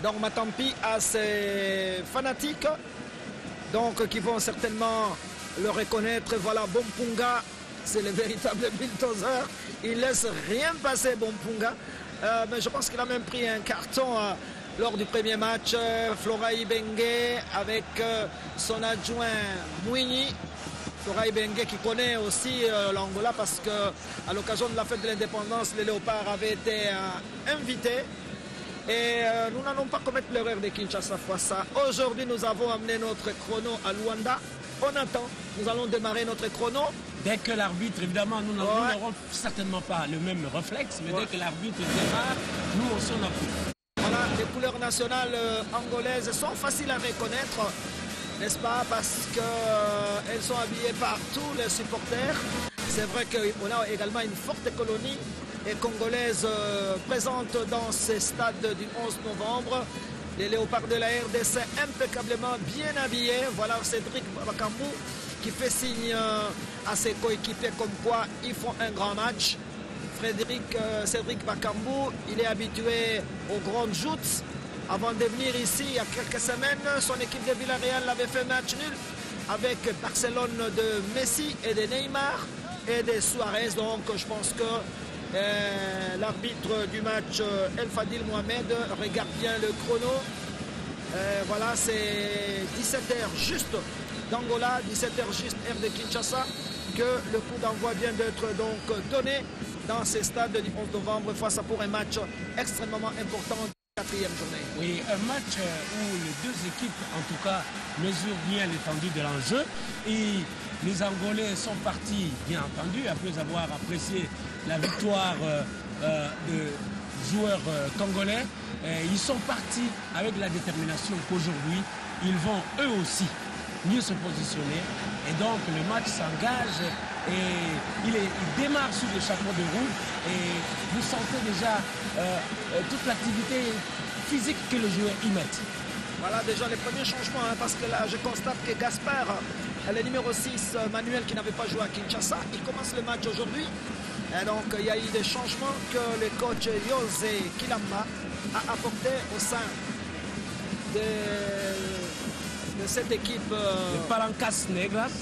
Donc Matampi a ses fanatiques, donc qui vont certainement le reconnaître. Voilà, Bompunga, c'est le véritable bulldozer. Il laisse rien passer, Bompunga. Mais je pense qu'il a même pris un carton lors du premier match. Florai Bengue avec son adjoint Mouini. Florai Bengue qui connaît aussi l'Angola parce qu'à l'occasion de la fête de l'indépendance, les Léopards avaient été invités. Et nous n'allons pas commettre l'erreur de Kinshasa fois ça. Aujourd'hui, nous avons amené notre chrono à Luanda. On attend, nous allons démarrer notre chrono. Dès que l'arbitre, évidemment, nous n'aurons certainement pas le même réflexe, mais dès que l'arbitre démarre, nous aussi on appuie. Voilà, les couleurs nationales angolaises sont faciles à reconnaître, n'est-ce pas, parce qu'elles sont habillées par tous les supporters. C'est vrai qu'on a également une forte colonie congolaise présente dans ces stades du 11 novembre. Les Léopards de la RDC impeccablement bien habillés. Voilà Cédric Bakambu qui fait signe à ses coéquipiers comme quoi ils font un grand match. Cédric Bakambu, il est habitué aux grandes joutes. Avant de venir ici, il y a quelques semaines, son équipe de Villarreal avait fait match nul avec Barcelone de Messi et de Neymar et de Suarez. Donc je pense que l'arbitre du match, El Fadil Mohamed, regarde bien le chrono. Voilà, c'est 17h juste d'Angola, 17h juste heure de Kinshasa, que le coup d'envoi vient d'être donc donné dans ces stades du 11 novembre face à pour un match extrêmement important de la 4e journée. Oui, un match où les deux équipes, en tout cas, mesurent bien l'étendue de l'enjeu. Et les Angolais sont partis, bien entendu, après avoir apprécié la victoire de joueurs congolais. Ils sont partis avec la détermination qu'aujourd'hui, ils vont eux aussi mieux se positionner. Et donc le match s'engage et il démarre sur le chapeau de roue. Et vous sentez déjà toute l'activité physique que les joueurs y mettent. Voilà déjà les premiers changements, parce que là je constate que Gaspard, le numéro 6, Manuel, qui n'avait pas joué à Kinshasa, il commence le match aujourd'hui. Et donc il y a eu des changements que le coach José Kilamba a apporté au sein de cette équipe. Le Palancas Negras.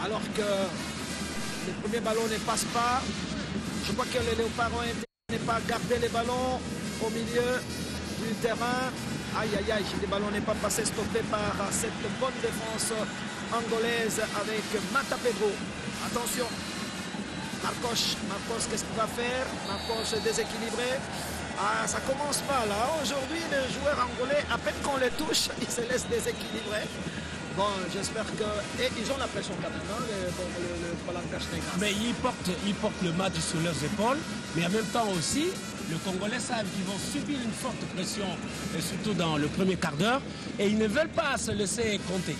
Alors que le premier ballon ne passe pas. Je crois que les Léopards ont été ne pas garder les ballons au milieu du terrain. Aïe aïe aïe, le ballon n'est pas passé, stoppé par cette bonne défense angolaise avec Mata Pedro. Attention, Marcos, qu'est-ce qu'il va faire? Marcos déséquilibré. Ah, ça commence pas là. Aujourd'hui, les joueurs angolais, à peine qu'on les touche, ils se laissent déséquilibrer. Bon, j'espère que... Et ils ont la pression quand même, hein, le Palancas Negras. Mais ils portent le match sur leurs épaules, mais en même temps aussi, les Congolais savent qu'ils vont subir une forte pression, et surtout dans le premier quart d'heure, et ils ne veulent pas se laisser compter.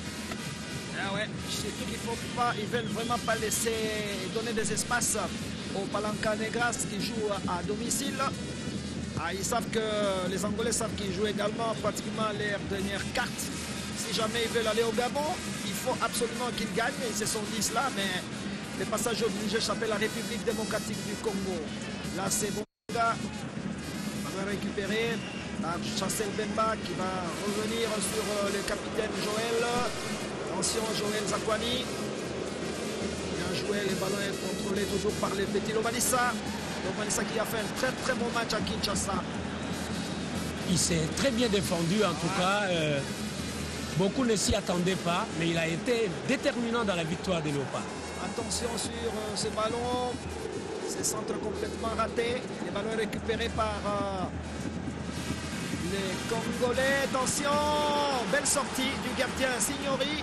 Ah ouais, surtout qu'ils ne veulent vraiment pas laisser donner des espaces aux Palancas Negras qui jouent à domicile. Ah, ils savent que les Angolais savent qu'ils jouent également pratiquement leur dernière carte. Si jamais ils veulent aller au Gabon, il faut absolument qu'ils gagnent. Ils se sont dit cela, mais le passage obligé s'appelle la République démocratique du Congo. Là, c'est Bonga. On va récupérer. Chancel Bemba qui va revenir sur le capitaine Joël. Attention, Joël Zakwani. Bien joué, le ballon est contrôlé toujours par le petit Lomalissa. Lomalissa qui a fait un très très bon match à Kinshasa. Il s'est très bien défendu en tout cas. Beaucoup ne s'y attendaient pas, mais il a été déterminant dans la victoire des Léopards. Attention sur ce ballon. Ce centre complètement raté. Le ballon est récupéré par les Congolais. Attention, belle sortie du gardien Signori.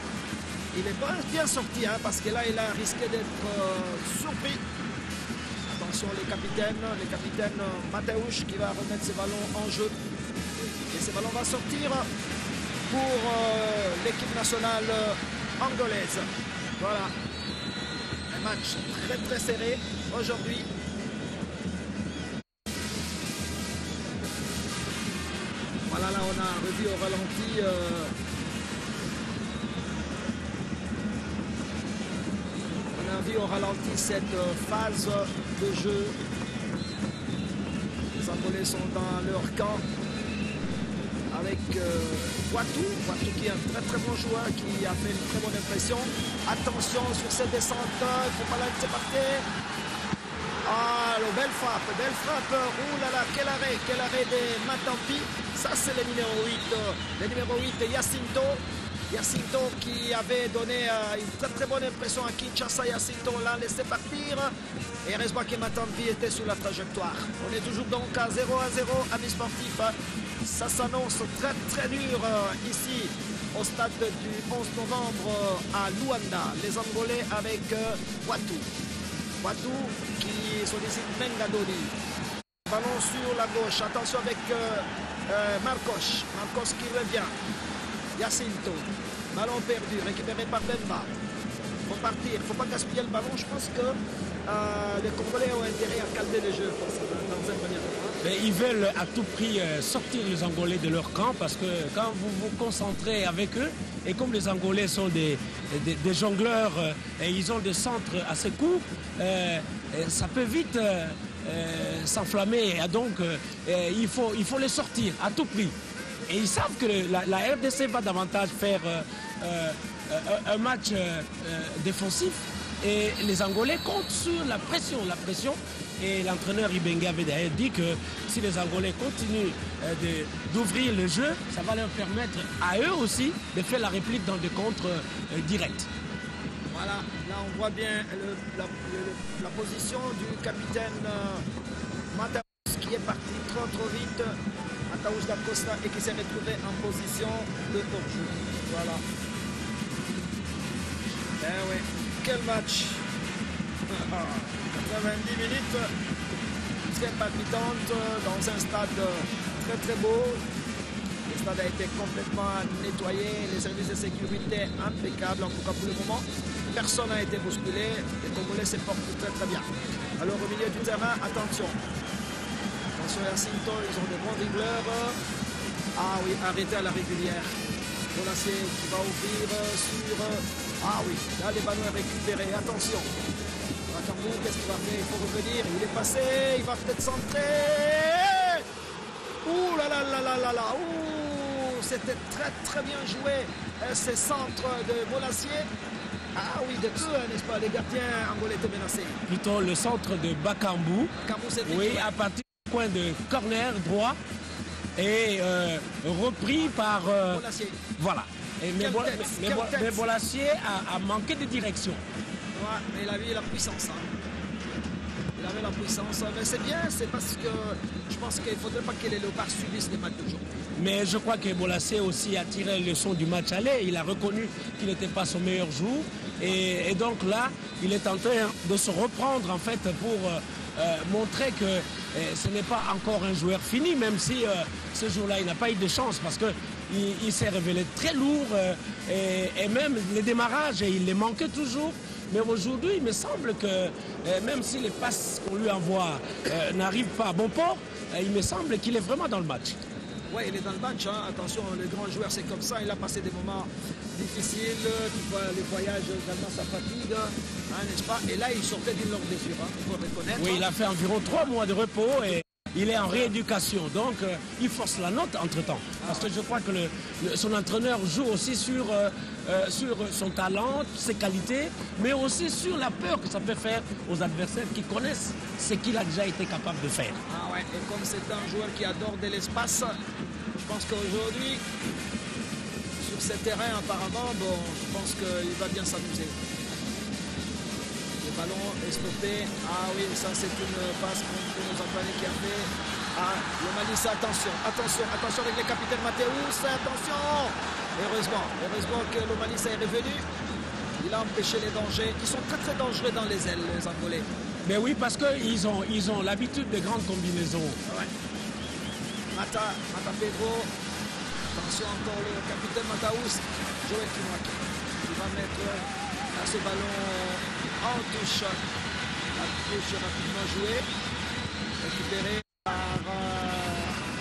Il est bien sorti parce que là il a risqué d'être surpris. Attention les capitaines Mateusz qui va remettre ce ballon en jeu. Et ce ballon va sortir pour l'équipe nationale angolaise. Voilà. Un match très très serré aujourd'hui. Voilà, là on a revu au ralenti on a vu au ralenti cette phase de jeu. Les Angolais sont dans leur camp avec Poitou qui est un très bon joueur qui a fait une très bonne impression. Attention sur cette descente, il ne faut pas la laisser partir. Ah, belle frappe. Ouh là là, quel arrêt de Matampi. Ça, c'est le numéro 8. Le numéro 8, Jacinto qui avait donné une très bonne impression à Kinshasa. Jacinto l'a laissé partir. Et heureusement que Matampi était sur la trajectoire. On est toujours donc à 0-0, amis sportifs. Ça s'annonce très dur ici au stade du 11 novembre à Luanda. Les Angolais avec Poitou qui sollicite Mengadoli. Ballon sur la gauche. Attention avec Marcos. Marcos qui revient. Jacinto. Ballon perdu. Récupéré par Bemba. Il faut partir. Il ne faut pas gaspiller le ballon. Je pense que les Congolais ont intérêt à calmer le jeu dans un premier temps. Mais ils veulent à tout prix sortir les Angolais de leur camp parce que quand vous vous concentrez avec eux, et comme les Angolais sont des jongleurs et ils ont des centres assez courts, ça peut vite s'enflammer. Donc il faut les sortir à tout prix. Et ils savent que la RDC va davantage faire un match défensif. Et les Angolais comptent sur la pression. Et l'entraîneur Ibenga avait d'ailleurs dit que si les Angolais continuent d'ouvrir le jeu, ça va leur permettre à eux aussi de faire la réplique dans des contres directs. Voilà, là on voit bien la position du capitaine Mataus qui est parti trop vite. Mataus da Costa et qui s'est retrouvé en position de hors-jeu. Voilà. Eh oui. Quel match. 90 minutes très palpitante dans un stade très beau. Le stade a été complètement nettoyé, les services de sécurité impeccables en tout cas pour le moment. Personne n'a été bousculé, les Congolais se portent très bien. Alors au milieu du terrain, attention Jacinto, ils ont des bons dribbleurs. Ah oui, arrêté à la régulière. Bolassier qui va ouvrir sur... Ah oui, là les ballons récupérés, attention. Bakambu, qu'est-ce qu'il va faire? Il faut revenir, il est passé, il va peut-être centrer. Ouh là là là là là là. Ouh, c'était très bien joué ces centres de Bolassier. Ah oui, de peu, n'est-ce pas? Les gardiens angolais étaient menacés. Plutôt le centre de Bakambu. Oui, à partir du coin de corner droit. Et repris par... Bolassier. Voilà. Mais Bolassier a manqué de direction. Ouais, mais il avait la puissance. Il avait la puissance. Mais c'est bien, c'est parce que je pense qu'il ne faudrait pas que les Léopards subissent les matchs d'aujourd'hui. Mais je crois que Bolassier aussi a tiré le leçon du match aller. Il a reconnu qu'il n'était pas son meilleur jour. Et donc là, il est en train de se reprendre en fait pour montrer que ce n'est pas encore un joueur fini, même si ce jour-là, il n'a pas eu de chance parce qu'il s'est révélé très lourd et même les démarrages, il les manquait toujours. Mais aujourd'hui, il me semble que même si les passes qu'on lui envoie n'arrivent pas à bon port, il me semble qu'il est vraiment dans le match. Oui, il est dans le match. Hein. Attention, le grand joueur, c'est comme ça. Il a passé des moments difficiles. Tu vois, les voyages, également sa fatigue, hein, n'est-ce pas? Et là, il sortait d'une longue blessure, hein, il faut reconnaître. Oui, il a fait environ 3 mois de repos et il est en rééducation. Donc, il force la note entre-temps. Parce que je crois que son entraîneur joue aussi sur son talent, ses qualités, mais aussi sur la peur que ça peut faire aux adversaires qui connaissent ce qu'il a déjà été capable de faire. Ah ouais, et comme c'est un joueur qui adore de l'espace, je pense qu'aujourd'hui, sur ce terrain apparemment, bon, je pense qu'il va bien s'amuser. Le ballon est stoppé. Ah oui, ça c'est une passe contre nos employés qui a fait. Ah, le Malice, attention avec le capitaine Mathéus, attention. Heureusement que le Malice est revenu. Il a empêché les dangers. Ils sont très dangereux dans les ailes, les Angolais. Mais oui, parce qu'ils ont l'habitude des grandes combinaisons. Ouais. Mata Pedro. Attention encore le capitaine Mataus. Joël Kimwaki. Il va mettre ce ballon en touche. La touche rapidement jouée. Récupérée par...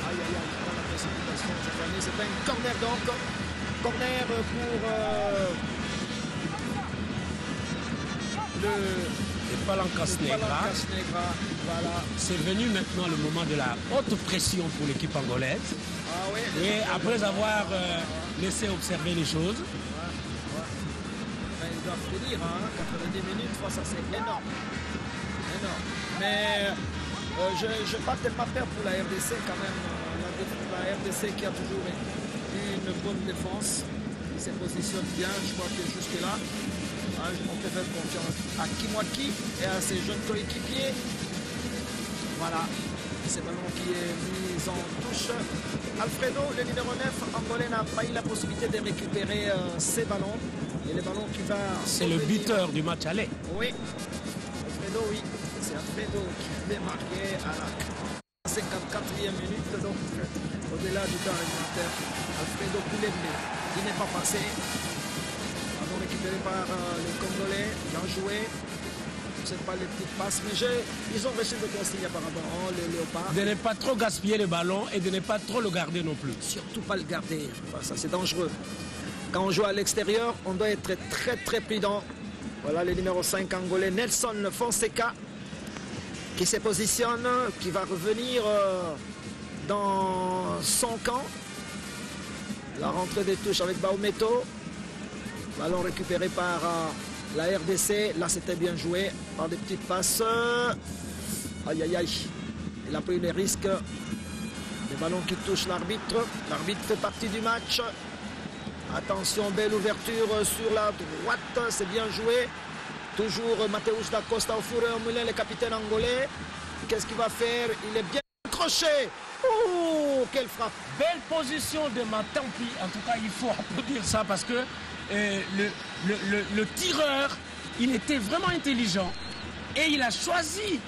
Aïe, dans la précipitation cette année. C'est un corner donc. Corner pour le Et Palancas Negra. Voilà. C'est venu maintenant le moment de la haute pression pour l'équipe angolaise. Ah oui. Et après avoir laissé observer les choses. Ben, ils doivent tenir, hein, 90 minutes, ça c'est énorme. Mais je n'ai pas tellement peur pour la RDC quand même. La RDC qui a toujours une bonne défense. Il se positionne bien, je crois que jusque-là. On peut faire confiance à Kimwaki et à ses jeunes coéquipiers. Voilà. Ce ballon qui est mis en touche. Alfredo, le numéro 9, angolais, n'a pas eu la possibilité de récupérer ces ballons. Et les ballons qui va... C'est le buteur du match aller. Oui. Alfredo, oui. C'est Alfredo qui avait marqué à la 54e minute. Donc, au-delà du temps réglementaire, Alfredo Koulembe, qui n'est pas passé. Ballon récupéré par les Congolais. Bien joué. Je ne sais pas les petites passes, mais ils ont reçu des consignes apparemment, les léopards. De ne pas trop gaspiller le ballon et de ne pas trop le garder non plus. Surtout pas le garder, ça c'est dangereux. Quand on joue à l'extérieur, on doit être très très prudent. Voilà le numéro 5 angolais, Nelson Fonseca, qui se positionne, qui va revenir dans son camp. La rentrée des touches avec Baometo. Ballon récupéré par... la RDC, là c'était bien joué par des petites passes. Aïe aïe aïe. Il a pris les risques. Des ballons qui touchent l'arbitre. L'arbitre fait partie du match. Attention, belle ouverture sur la droite. C'est bien joué. Toujours Mateus da Costa au four et au moulin, le capitaine angolais. Qu'est-ce qu'il va faire? Il est bien accroché. Oh, quelle frappe. Belle position de Matampi. En tout cas, il faut applaudir ça parce que le tireur, il était vraiment intelligent et il a choisi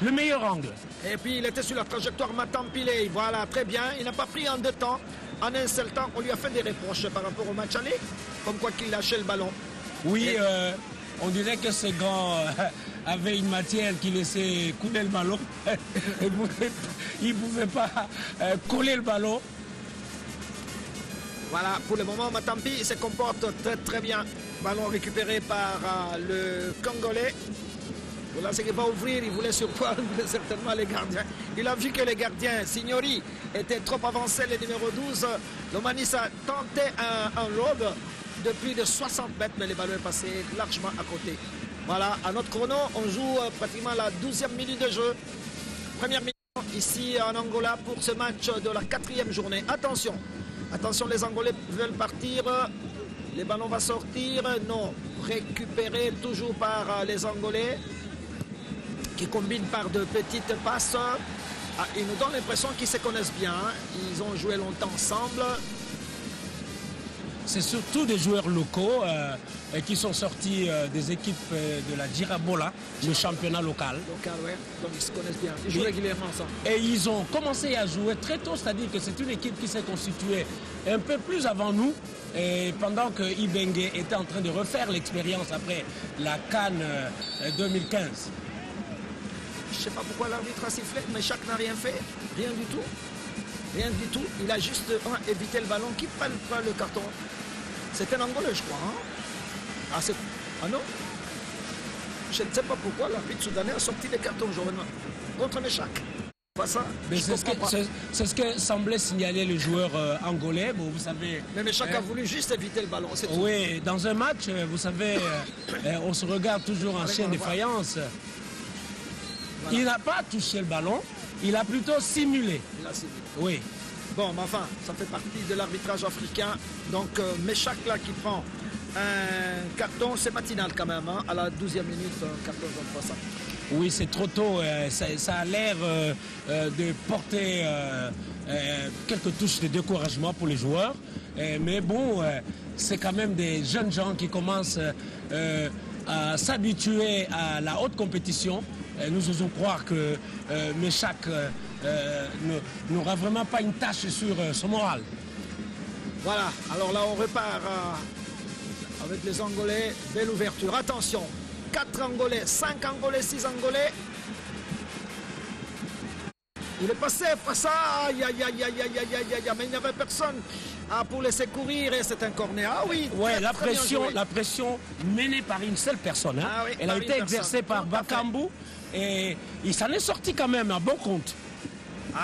le meilleur angle. Et puis il était sur la trajectoire Matampilé. Voilà, très bien. Il n'a pas pris en deux temps. En un seul temps, on lui a fait des reproches par rapport au match aller, comme quoi qu'il lâchait le ballon. Oui, on dirait que ce gars avait une matière qui laissait couler le ballon. Il ne pouvait pas coller le ballon. Voilà, pour le moment, Matampi se comporte très très bien. Ballon récupéré par le Congolais. Voilà ce qu'il va ouvrir. Il voulait surprendre certainement les gardiens. Il a vu que les gardiens, Signori, étaient trop avancés. Le numéro 12, Lomanisa tentait un lob de plus de 60 mètres, mais le ballon est passé largement à côté. Voilà, à notre chrono, on joue pratiquement la 12e minute de jeu. Première minute ici en Angola pour ce match de la 4e journée. Attention. Attention, les Angolais veulent partir. Les ballons vont sortir. Non, récupéré toujours par les Angolais qui combinent par de petites passes. Ils nous donnent l'impression qu'ils se connaissent bien. Ils ont joué longtemps ensemble. C'est surtout des joueurs locaux qui sont sortis des équipes de la Djirabola, le championnat local. Oui. Donc ils se connaissent bien. Ils jouent régulièrement ensemble. Et ils ont commencé à jouer très tôt, c'est-à-dire que c'est une équipe qui s'est constituée un peu plus avant nous. Et pendant que Ibenge était en train de refaire l'expérience après la CAN 2015. Je ne sais pas pourquoi l'arbitre a sifflé, mais Chak n'a rien fait. Rien du tout. Rien du tout. Il a juste évité le ballon. Qui prend le carton? C'était un Angolais, je crois. Hein? Ah non? Je ne sais pas pourquoi l'arbitre soudanais a sorti les cartons jaunes contre Meshak. Pas ça. C'est ce que semblait signaler le joueur angolais. Bon, vous savez. Mais Meshak a voulu juste éviter le ballon. Oui, dans un match, vous savez, on se regarde toujours en chien de faïence. Voilà. Il n'a pas touché le ballon, il a plutôt simulé. Il a simulé. Oui. Bon, mais enfin, ça fait partie de l'arbitrage africain. Donc, Meshak là qui prend un carton, c'est matinal quand même. Hein, à la 12e minute, un carton, je ne vois pas ça. Oui, c'est trop tôt. Ça a l'air de porter quelques touches de découragement pour les joueurs. Mais bon, c'est quand même des jeunes gens qui commencent à s'habituer à la haute compétition. Nous osons croire que Meshak n'aura vraiment pas une tâche sur son moral. Voilà, alors là on repart avec les Angolais. Belle ouverture, attention. 4 Angolais, 5 Angolais, 6 Angolais. Il est passé, ça, aïe, aïe, aïe, aïe, aïe, aïe, aïe, aïe, mais il n'y avait personne pour laisser courir et c'est un corner. Ah oui, ouais, la pression menée par une seule personne. Hein. Ah oui, elle a été exercée par Bakambu et il s'en est sorti quand même à bon compte.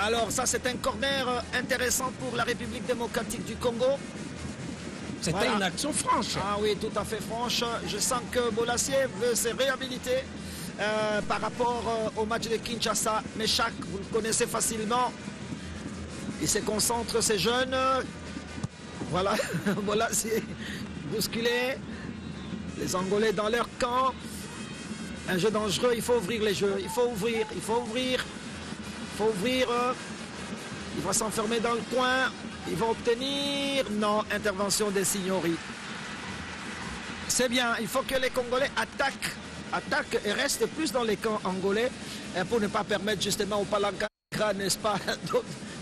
Alors ça, c'est un corner intéressant pour la République démocratique du Congo. C'était une action franche. Ah oui, tout à fait franche. Je sens que Bolasie veut se réhabiliter. Par rapport au match de Kinshasa, Meshak, vous le connaissez facilement. Il se concentre, ces jeunes. Voilà, voilà, c'est bousculé. Les Angolais dans leur camp. Un jeu dangereux, il faut ouvrir les jeux. Il faut ouvrir. Il va s'enfermer dans le coin. Il va obtenir... Non, intervention des Signori. C'est bien, il faut que les Congolais attaquent et restent plus dans les camps angolais pour ne pas permettre justement au Palanca, n'est-ce pas,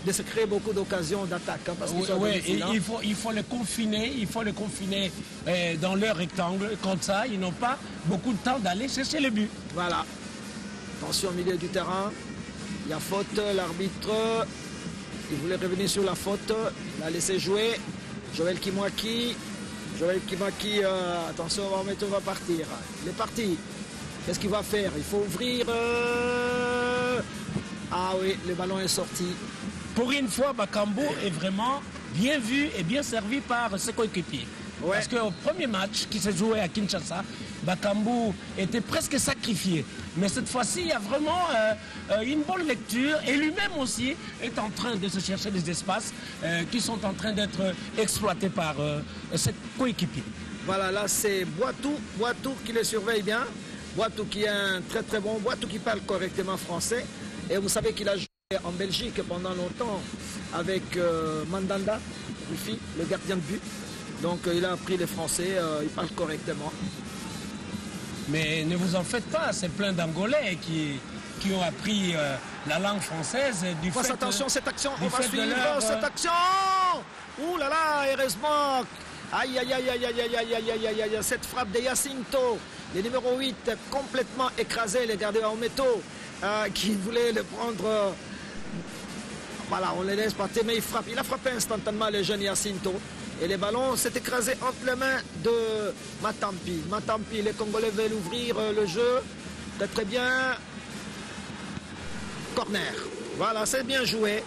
de se créer beaucoup d'occasions d'attaque. Hein, il faut les confiner dans leur rectangle, comme ça ils n'ont pas beaucoup de temps d'aller chercher le but. Voilà. Attention au milieu du terrain, il y a faute, l'arbitre, il voulait revenir sur la faute, il a laissé jouer, Joël Kimwaki, attention, Baometo va partir, il est parti. Qu'est-ce qu'il va faire? Il faut ouvrir. Ah oui, le ballon est sorti. Pour une fois, Bakambu est vraiment bien vu et bien servi par ses coéquipiers. Ouais. Parce qu'au premier match qui s'est joué à Kinshasa, Bakambu était presque sacrifié. Mais cette fois-ci, il y a vraiment une bonne lecture. Et lui-même aussi est en train de se chercher des espaces qui sont en train d'être exploités par ses coéquipiers. Voilà, là c'est Boitou qui le surveille bien. Boitou qui est un très très bon, Boitou qui parle correctement français. Et vous savez qu'il a joué en Belgique pendant longtemps avec Mandanda, le gardien de but. Donc il a appris le français, il parle correctement. Mais ne vous en faites pas, c'est plein d'Angolais qui ont appris la langue française du fait... Attention, cette action, on va suivre cette action. Ouh là là, heureusement. Aïe, aïe, aïe, aïe, aïe, aïe, aïe, aïe, aïe, aïe, cette frappe de Jacinto, le numéro 8, complètement écrasé, le gardien en métaux, qui voulait le prendre. Voilà, on le laisse partir, mais il frappe. Il a frappé instantanément le jeune Jacinto. Et le ballon s'est écrasé entre les mains de Matampi. Matampi, les Congolais veulent ouvrir le jeu. Très bien. Corner. Voilà, c'est bien joué.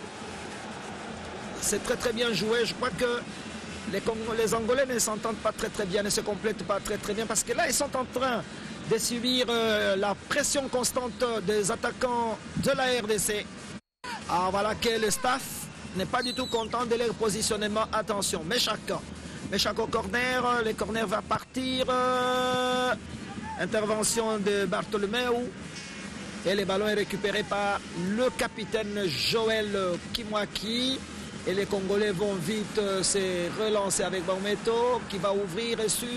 C'est très très bien joué. Je crois que les Angolais ne s'entendent pas très bien, ne se complètent pas très bien, parce que là, ils sont en train de subir la pression constante des attaquants de la RDC. Alors voilà que le staff n'est pas du tout content de leur positionnement. Attention, Meshak au corner, le corner va partir. Intervention de Bartolomeu. Et le ballon est récupéré par le capitaine Joël Kimwaki. Et les Congolais vont vite se relancer avec Baometo qui va ouvrir sur...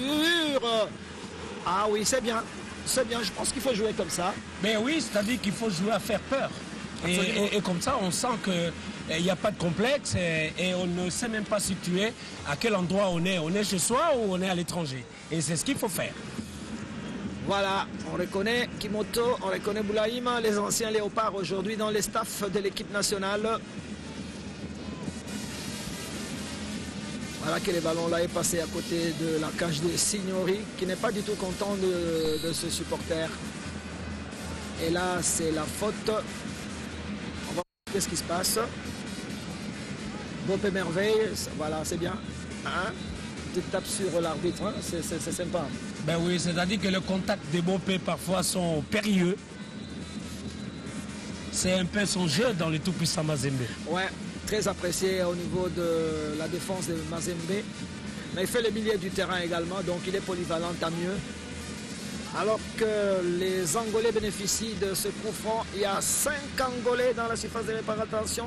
Ah oui, c'est bien. C'est bien, je pense qu'il faut jouer comme ça. Mais oui, c'est-à-dire qu'il faut jouer à faire peur. Et comme ça, on sent qu'il n'y a pas de complexe et on ne sait même pas situer à quel endroit on est. On est chez soi ou on est à l'étranger. Et c'est ce qu'il faut faire. Voilà, on reconnaît Kimoto, on reconnaît Boulaïma, les anciens léopards aujourd'hui dans les staffs de l'équipe nationale. Voilà que le ballon là est passé à côté de la cage de Signori, qui n'est pas du tout content de ce supporter. Et là, c'est la faute. On va voir qu'est-ce qui se passe. Bopé merveille, voilà, c'est bien. Hein? Petite tape sur l'arbitre, hein? C'est sympa. Ben oui, c'est-à-dire que les contacts des Bopé parfois sont périlleux. C'est un peu son jeu dans le tout-puissant Mazembe. Ouais. Très apprécié au niveau de la défense de Mazembe. Mais il fait le milieu du terrain également, donc il est polyvalent, tant mieux. Alors que les Angolais bénéficient de ce coup franc, il y a 5 Angolais dans la surface de réparation.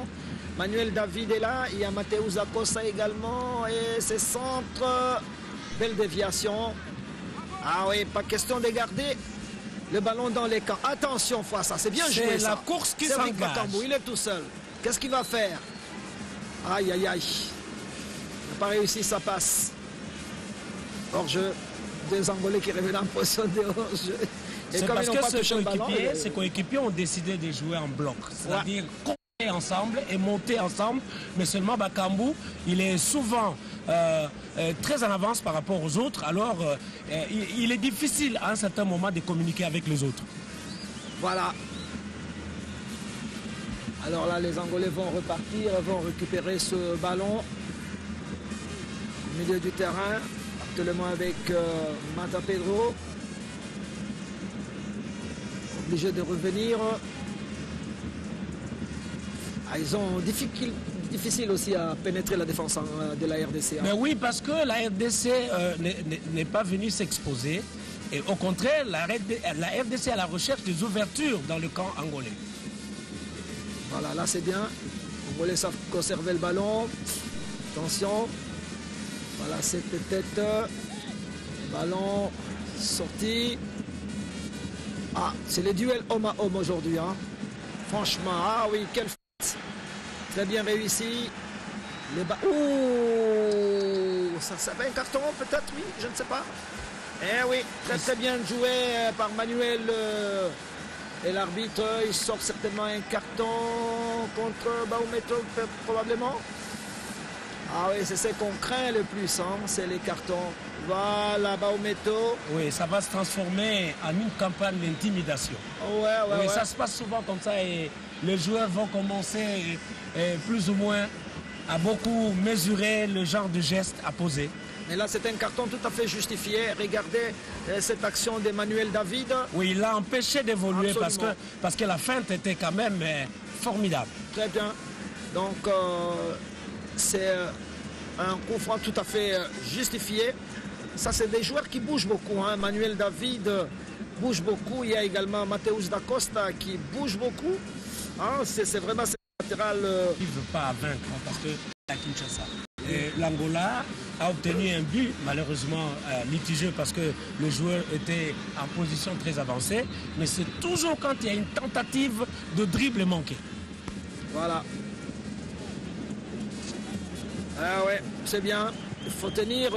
Manuel David est là, il y a Mateus Akosa également, et c'est centre, belle déviation. Ah oui, pas question de garder le ballon dans les camps. Attention, ça, c'est bien joué. C'est la course qui s'engage. Il est tout seul. Qu'est-ce qu'il va faire? Aïe, aïe, aïe. Il n'a pas réussi, ça passe. Hors-jeu. Deux Angolais qui reviennent en position de hors-jeu. C'est parce que ses coéquipiers ont décidé de jouer en bloc. C'est-à-dire ensemble et monter ensemble, mais seulement Bakambu, il est souvent très en avance par rapport aux autres, alors il est difficile à un certain moment de communiquer avec les autres. Voilà. Alors là, les Angolais vont repartir, vont récupérer ce ballon au milieu du terrain, actuellement avec Mata Pedro. Obligé de revenir. Ils ont difficile aussi à pénétrer la défense de la RDC. Mais oui, parce que la RDC n'est pas venue s'exposer. Et au contraire, la RDC est à la recherche des ouvertures dans le camp angolais. Voilà, là c'est bien. Les Angolais savent conserver le ballon. Attention. Voilà cette tête. Ballon sorti. Ah, c'est les duels homme à homme aujourd'hui. Hein. Franchement, ah oui, quelle fête. Très bien réussi. Ouh, ça fait un carton peut-être, oui, je ne sais pas. Eh oui, très bien joué par Manuel et l'arbitre. Il sort certainement un carton contre Baoumeto probablement. Ah oui, c'est ce qu'on craint le plus, hein, c'est les cartons. Voilà, Baoumeto. Oui, ça va se transformer en une campagne d'intimidation. Ouais. Ça se passe souvent comme ça et les joueurs vont commencer plus ou moins à beaucoup mesurer le genre de geste à poser. Mais là, c'est un carton tout à fait justifié. Regardez cette action d'Emmanuel David. Oui, il l'a empêché d'évoluer parce que la feinte était quand même formidable. Très bien. Donc, c'est un coup franc tout à fait justifié. Ça, c'est des joueurs qui bougent beaucoup. Hein. Emmanuel David bouge beaucoup. Il y a également Mateus da Costa qui bouge beaucoup. Hein. C'est vraiment ce latéral. Il ne veut pas vaincre hein, parce que à Kinshasa. L'Angola a obtenu un but, malheureusement litigieux parce que le joueur était en position très avancée. Mais c'est toujours quand il y a une tentative de dribble manqué. Voilà. Ah ouais, c'est bien. Il faut tenir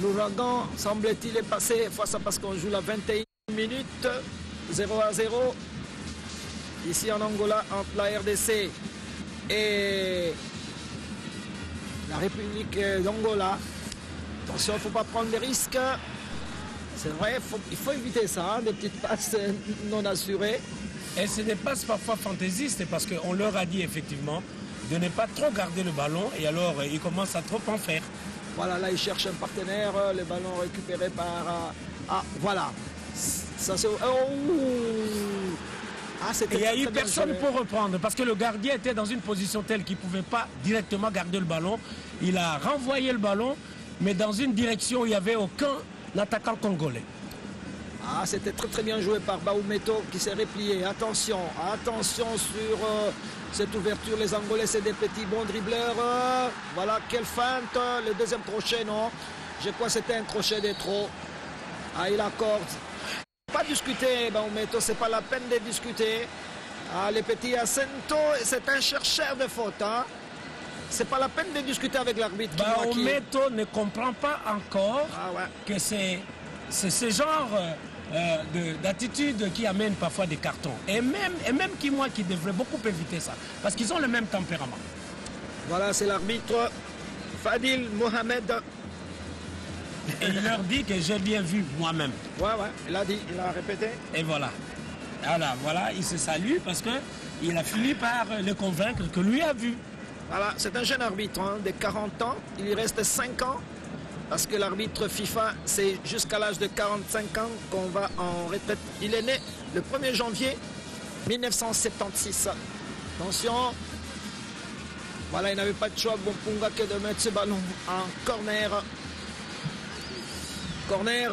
l'ouragan, semble-t-il, est passé. Fois ça parce qu'on joue la 21 minutes. 0-0. Ici en Angola, entre la RDC et la République d'Angola. Attention, il ne faut pas prendre des risques. C'est vrai, il faut éviter ça, hein, des petites passes non assurées. Et c'est des passes parfois fantaisistes parce qu'on leur a dit effectivement de ne pas trop garder le ballon et alors ils commencent à trop en faire. Voilà, là ils cherchent un partenaire, le ballon récupéré par... Ah, voilà. Ça c'est... Oh. Ah, il n'y a eu personne pour reprendre parce que le gardien était dans une position telle qu'il ne pouvait pas directement garder le ballon. Il a renvoyé le ballon, mais dans une direction où il n'y avait aucun attaquant congolais. Ah, c'était très bien joué par Baoumeto qui s'est replié. Attention sur cette ouverture. Les Angolais, c'est des petits bons dribbleurs. Voilà, quelle feinte. Le deuxième crochet, non. Je crois que c'était un crochet de trop. Ah, il accorde. Pas discuter, Baoumeto, c'est pas la peine de discuter. Ah, les petits Asento, c'est un chercheur de faute. Hein. C'est pas la peine de discuter avec l'arbitre. Baoumeto ne comprend pas encore que c'est ce genre d'attitude qui amène parfois des cartons. Et même qui devrait beaucoup éviter ça. Parce qu'ils ont le même tempérament. Voilà, c'est l'arbitre Fadil Mohamed. Et il leur dit que j'ai bien vu moi-même. Ouais, il a dit, il a répété. Et voilà. Voilà, il se salue parce qu'il a fini par le convaincre que lui a vu. Voilà, c'est un jeune arbitre hein, de 40 ans. Il lui reste 5 ans. Parce que l'arbitre FIFA, c'est jusqu'à l'âge de 45 ans qu'on va en retraite. Il est né le 1er janvier 1976. Attention. Voilà, il n'avait pas de choix, Bompunga, que de mettre ce ballon en corner. Corner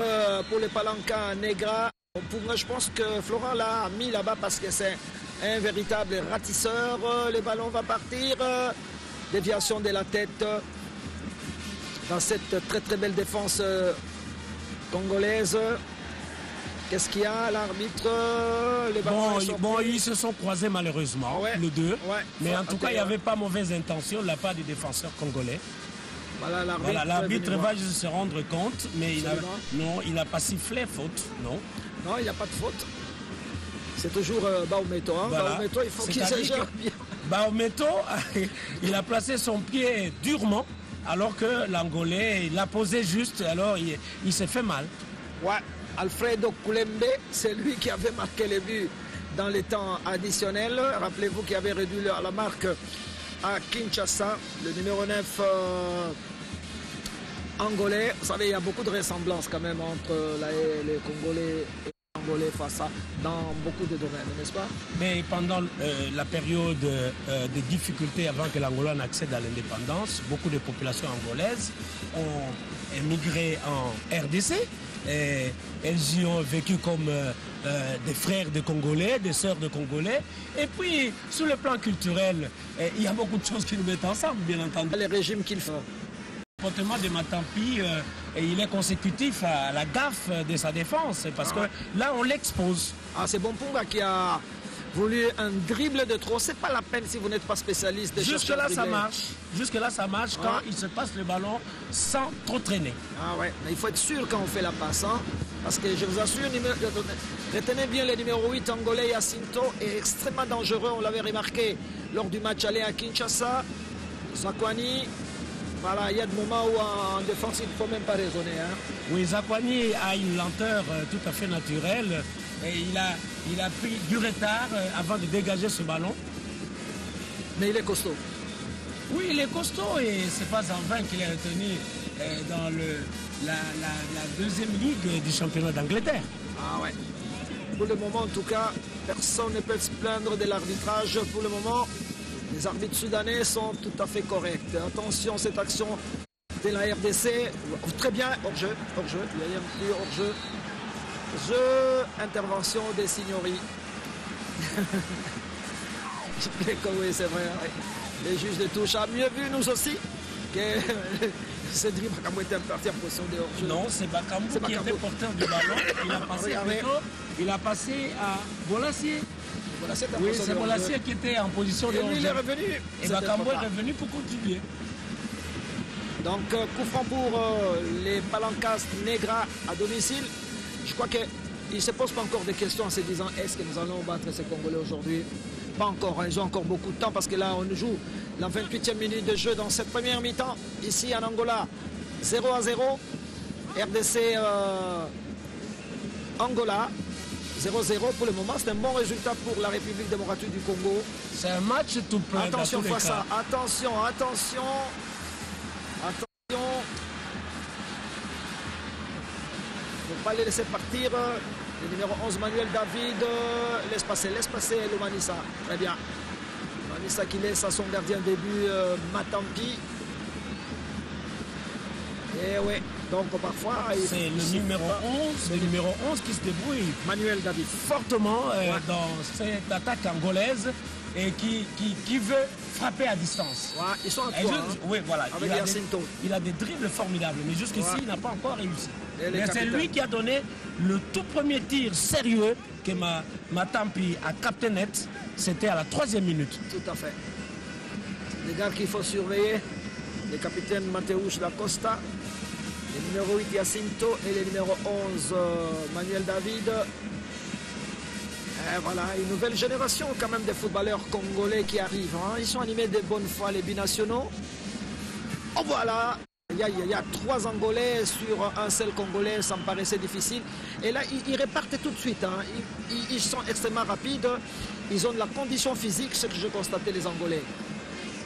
pour les Palanca Negra. Bompunga, je pense que Florent l'a mis là-bas parce que c'est un véritable ratisseur. Le ballon va partir. Déviation de la tête. Dans cette très belle défense congolaise. Qu'est-ce qu'il y a, l'arbitre? Ils se sont croisés malheureusement, les deux. Ouais, mais en tout cas, il n'y avait pas mauvaise intention de la part du défenseur congolais. Voilà, l'arbitre va juste se rendre compte, mais il n'a pas sifflé faute, non. Non, il n'y a pas de faute. C'est toujours Baometo. Hein. Voilà. Baometo, il faut qu'il se gère bien. Baometo, il a placé son pied durement, alors que l'Angolais l'a posé juste, alors il s'est fait mal. Ouais, Alfredo Koulembe, c'est lui qui avait marqué les buts dans les temps additionnels. Rappelez-vous qu'il avait réduit la marque à Kinshasa, le numéro 9 angolais. Vous savez, il y a beaucoup de ressemblances quand même entre les Congolais et les Angolais face à dans beaucoup de domaines, n'est-ce pas? Mais pendant la période des difficultés avant que l'Angola n'accède à l'indépendance, beaucoup de populations angolaises ont émigré en RDC. Et elles y ont vécu comme des frères de Congolais, des sœurs de Congolais. Et puis, sur le plan culturel, il y a beaucoup de choses qui nous mettent ensemble, bien entendu. Les régimes qu'il faut. Le comportement de Matampi, il est consécutif à la gaffe de sa défense, parce que là, on l'expose. Ah, c'est Bompunga qui a voulu un dribble de trop. C'est pas la peine si vous n'êtes pas spécialiste. Jusque-là, ça marche. Jusque-là, ça marche quand il se passe le ballon sans trop traîner. Ah ouais, mais il faut être sûr quand on fait la passe. Hein, parce que je vous assure, retenez bien le numéro 8 angolais Jacinto est extrêmement dangereux. On l'avait remarqué lors du match aller à Kinshasa. Zakwani, voilà, il y a des moments où en défense, il ne faut même pas raisonner. Hein. Oui, Zakwani a une lenteur tout à fait naturelle. Et il a pris du retard avant de dégager ce ballon. Mais il est costaud. Oui, il est costaud et c'est pas en vain qu'il est retenu dans la deuxième ligue du championnat d'Angleterre. Ah ouais. Pour le moment, en tout cas, personne ne peut se plaindre de l'arbitrage. Pour le moment, les arbitres soudanais sont tout à fait corrects. Attention, cette action de la RDC. Très bien, hors-jeu. Hors-jeu. Il y a un petit hors-jeu. Intervention des Signori. Oui, c'est vrai. Les juges de touche a mieux vu, nous aussi, que Cédric Bakambu était parti en position de hors-jeu. Non, c'est Bakambu qui était porteur du ballon. Il a passé plutôt, il a passé à Bolassier. Oui, c'est Bolassier qui était en position de hors-jeu. Et lui, il est revenu. Et Bakambu est revenu pour continuer. Donc, coup franc pour les Palancas Negra à domicile. Je crois qu'ils ne se posent pas encore des questions en se disant est-ce que nous allons battre ces Congolais aujourd'hui? Pas encore, hein, ils ont encore beaucoup de temps parce que là on joue la 28e minute de jeu dans cette première mi-temps. Ici en Angola, 0-0. RDC Angola, 0-0 pour le moment. C'est un bon résultat pour la République démocratique du Congo. C'est un match tout plein. Attention face à, attention, attention. Il ne faut pas les laisser partir. Le numéro 11, Manuel David. Laisse passer Lumanisa. Très bien. Lumanisa qui laisse à son gardien de but, Matampi. Et oui, donc parfois... C'est le numéro 11 qui se débrouille. Manuel David. Fortement dans cette attaque angolaise et qui veut frapper à distance. Ouais, ils sont à trois. Oui, voilà. Avec il a des dribbles formidables, mais jusqu'ici, il n'a pas encore réussi. Mais c'est lui qui a donné le tout premier tir sérieux que Matampi a capté net. C'était à la 3e minute. Tout à fait. Les gars qu'il faut surveiller, le capitaine Mateus da Costa, le numéro 8 Jacinto et le numéro 11 Manuel David. Et voilà, une nouvelle génération quand même de footballeurs congolais qui arrivent. Hein. Ils sont animés de bonne foi, les binationaux. Oh voilà, il y a 3 Angolais sur un seul Congolais, ça me paraissait difficile. Et là, ils repartent tout de suite. Hein. Ils sont extrêmement rapides. Ils ont de la condition physique, ce que je constatais les Angolais.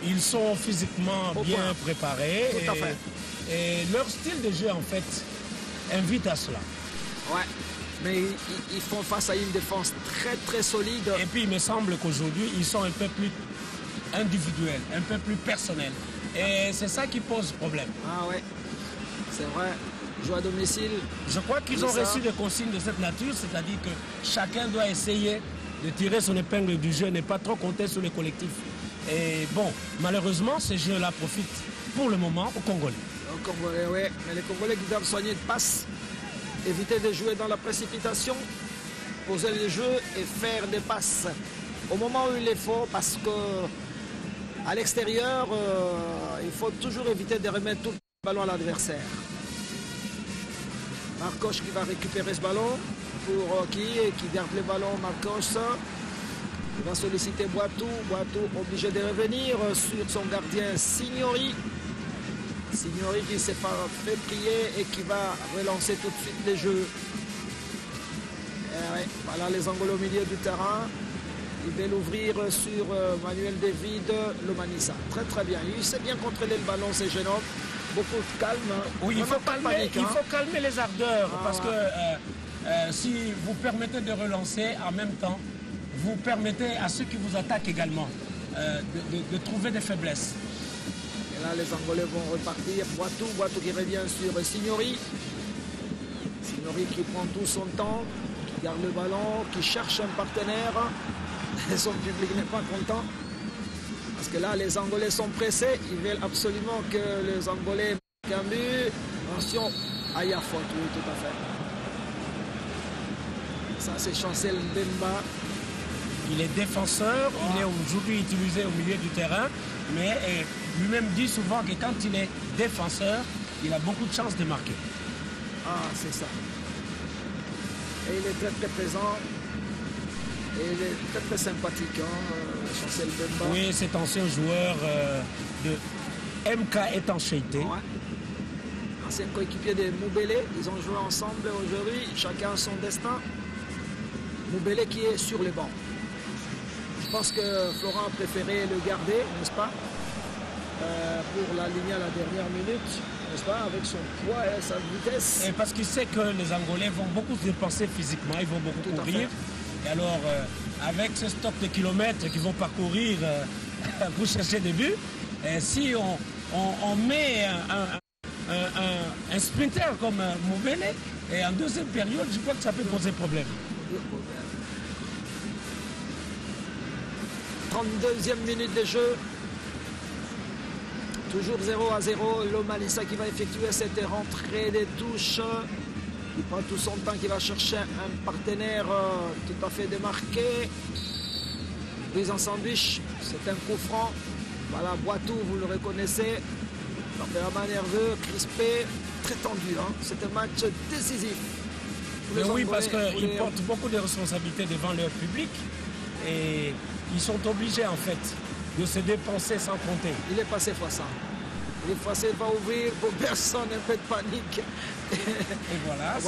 Ils sont physiquement bien préparés. Tout à fait. Et leur style de jeu, en fait, invite à cela. Ouais. Mais ils font face à une défense très très solide. Et puis il me semble qu'aujourd'hui, ils sont un peu plus individuels, un peu plus personnels. Et c'est ça qui pose problème. Ah ouais, c'est vrai. Jouer à domicile. Je crois qu'ils ont reçu des consignes de cette nature, c'est-à-dire que chacun doit essayer de tirer son épingle du jeu, ne pas trop compter sur le collectif. Et bon, malheureusement, ces jeux-là profitent pour le moment aux Congolais. Aux Congolais, oui. Mais les Congolais qui doivent soigner de passes. Éviter de jouer dans la précipitation, poser le jeu et faire des passes au moment où il les faut, parce que à l'extérieur, il faut toujours éviter de remettre tout le ballon à l'adversaire. Marcos qui va récupérer ce ballon. pour qui garde le ballon, Marcos. Il va solliciter Boitou. Boitou obligé de revenir sur son gardien Signori. Signori qui s'est fait prier et qui va relancer tout de suite les jeux. Et ouais, voilà les Angolais au milieu du terrain. Il va l'ouvrir sur Manuel David Lomanissa. Très très bien. Il sait bien contrôler le ballon, c'est jeune homme. Beaucoup de calme. Oui, il faut calmer les ardeurs parce que si vous permettez de relancer en même temps, vous permettez à ceux qui vous attaquent également de trouver des faiblesses. Et là, les Angolais vont repartir. Boitou qui revient sur Signori. Signori qui prend tout son temps, qui garde le ballon, qui cherche un partenaire. Et son public n'est pas content. Parce que là, les Angolais sont pressés. Ils veulent absolument que les Angolais marquent un but. Attention, il y a faute, oui, tout à fait. Ça, c'est Chancel Mbemba. Il est défenseur, il est aujourd'hui utilisé au milieu du terrain, mais lui-même dit souvent que quand il est défenseur, il a beaucoup de chances de marquer. Ah, c'est ça. Et il est très très présent. Et il est très très sympathique, Chancel Mbemba. Oui, cet ancien joueur de MK Étanchéité. Ouais. Ancien coéquipier de Moubélé. Ils ont joué ensemble aujourd'hui, chacun son destin. Moubélé qui est sur les bancs. Je pense que Florent a préféré le garder, n'est-ce pas, pour l'aligner à la dernière minute, n'est-ce pas, avec son poids et sa vitesse. Et parce qu'il sait que les Angolais vont beaucoup se dépenser physiquement, ils vont beaucoup courir. Et alors, avec ce stock de kilomètres qu'ils vont parcourir pour chercher des buts, si on met un sprinter comme Moubélé, et en deuxième période, je crois que ça peut poser problème. 32e minute de jeu. Toujours 0-0. Lomanissa qui va effectuer cette rentrée des touches. Il prend tout son temps, qui va chercher un partenaire tout à fait démarqué. Prise en sandwich. C'est un coup franc. Voilà, Boitou, vous le reconnaissez. Tempérament nerveux, crispé, très tendu. Hein. C'est un match décisif. Mais oui, parce qu'ils portent beaucoup de responsabilités devant leur public. Et ils sont obligés en fait de se dépenser sans compter. Il est passé fois ça. Il est passé, va ouvrir pour personne, un peu de panique. Et voilà.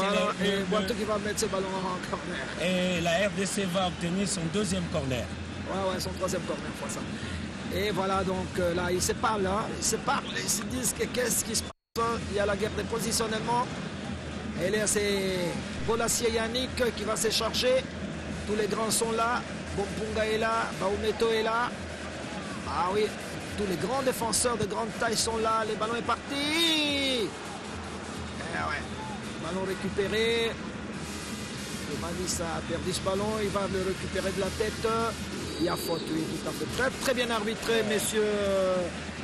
Et Boitou qui va mettre ce ballon en corner. Et la RDC va obtenir son deuxième corner. Ouais, son troisième corner fois ça. Et voilà, donc là, ils se parlent, hein. Ils se parlent, ils se disent que qu'est-ce qui se passe. Il y a la guerre de positionnement. Et là, c'est Bolassier Yannick qui va se charger. Tous les grands sont là. Bompunga est là, Baumeto est là. Ah oui, tous les grands défenseurs de grande taille sont là. Le ballon est parti. Eh ouais. Ballon récupéré. Lomanissa a perdu ce ballon. Il va le récupérer de la tête. Il y a faute, oui, tout à fait. Très, très bien arbitré, messieurs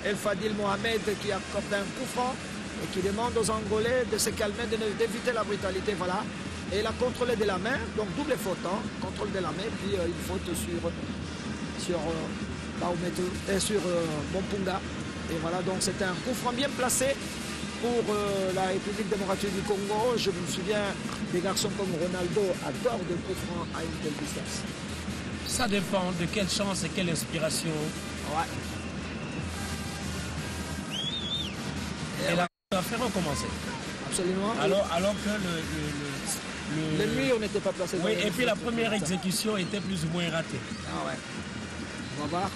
El Fadil Mohamed qui accorde un coup franc et qui demande aux Angolais de se calmer, d'éviter la brutalité. Voilà. Et il a contrôlé de la main, donc double faute, hein, contrôle de la main, puis une faute sur Bompunga. Et voilà, donc c'était un coup franc bien placé pour la République démocratique du Congo. Je me souviens des garçons comme Ronaldo adorent des coups francs à une telle distance. Ça dépend de quelle chance et quelle inspiration. Ouais. Et là, ça va faire recommencer. Absolument. Alors que l'ennemi, on n'était pas placé. Oui, et puis la première exécution était plus ou moins ratée. Ah ouais. On va voir.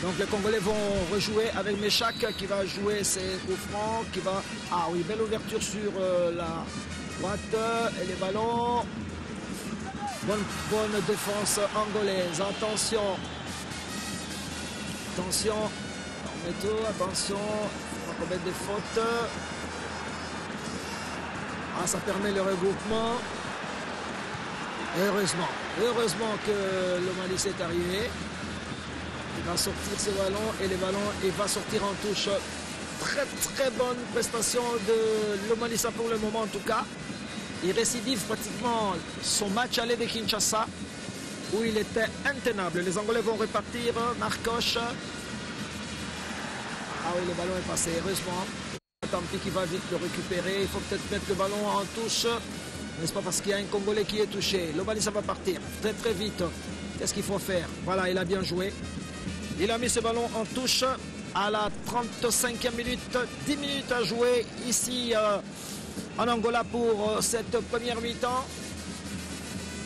Donc les Congolais vont rejouer avec Méchac qui va jouer ses coups francs, qui va... Ah oui, belle ouverture sur la droite et les ballons. Bonne défense angolaise. Attention. Attention. Attention. On va commettre des fautes. Ah, ça permet le regroupement. Heureusement que Lomanissa est arrivé. Il va sortir ce ballon et les ballons, il va sortir en touche. Très très bonne prestation de Lomanissa pour le moment en tout cas. Il récidive pratiquement son match aller de Kinshasa où il était intenable. Les Angolais vont repartir. Marcos. Ah oui, le ballon est passé, heureusement. Tant pis qu'il va vite le récupérer. Il faut peut-être mettre le ballon en touche. N'est-ce pas, parce qu'il y a un Congolais qui est touché. Lobalisa va partir très très vite. Qu'est-ce qu'il faut faire? Voilà, il a bien joué. Il a mis ce ballon en touche à la 35e minute. 10 minutes à jouer ici en Angola pour cette première mi-temps.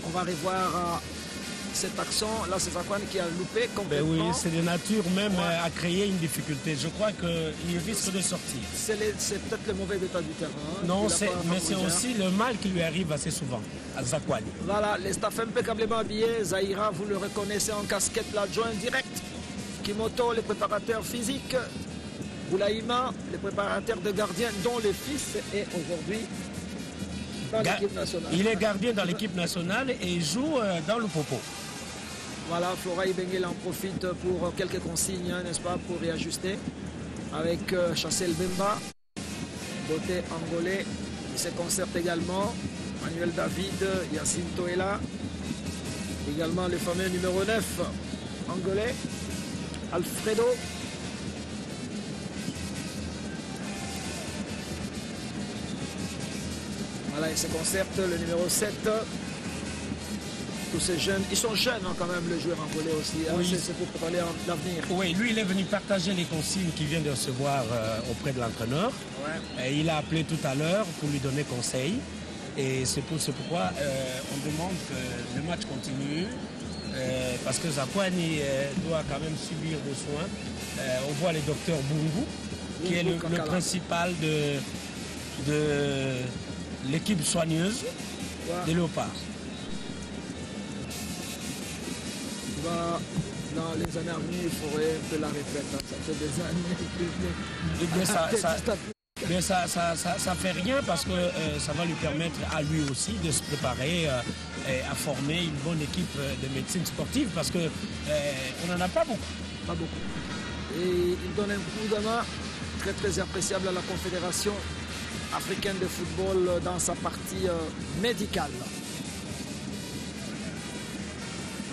On va revoir cet accent. Là, c'est Zakwan qui a loupé complètement. Ben oui, c'est de nature même à créer une difficulté. Je crois qu'il risque de sortir. C'est peut-être le mauvais état du terrain. Non, mais c'est aussi le mal qui lui arrive assez souvent à Zakwan. Voilà, les staffs impeccablement habillés. Zahira, vous le reconnaissez en casquette, l'adjoint direct. Kimoto, les préparateurs physiques. Boulaïma, les préparateurs de gardiens, dont le fils est aujourd'hui dans l'équipe nationale. Il est gardien dans l'équipe nationale et il joue dans le Popo. Voilà, Flora Ibengel en profite pour quelques consignes, n'est-ce pas, pour réajuster. Avec Chassel Bemba, côté angolais, il se concerte également. Manuel David, Yacine Toela. Également le fameux numéro 9 angolais, Alfredo. Voilà, il se concerte le numéro 7. Tous ces jeunes, ils sont jeunes quand même, le joueur angolais aussi. Hein. Oui. C'est pour parler d'avenir. Oui, lui, il est venu partager les consignes qu'il vient de recevoir auprès de l'entraîneur. Ouais. Il a appelé tout à l'heure pour lui donner conseil. Et c'est pourquoi on demande que le match continue. Parce que Zakwani doit quand même subir des soins. On voit le docteur Bungu, qui est le principal de l'équipe soigneuse des Léopards. Dans les années à venir, il faudrait un peu la retraite. Hein. Ça fait des années. Ça fait rien parce que ça va lui permettre à lui aussi de se préparer à former une bonne équipe de médecine sportive parce que on n'en a pas beaucoup. Pas beaucoup. Et il donne un coup de main très très appréciable à la Confédération africaine de football dans sa partie médicale.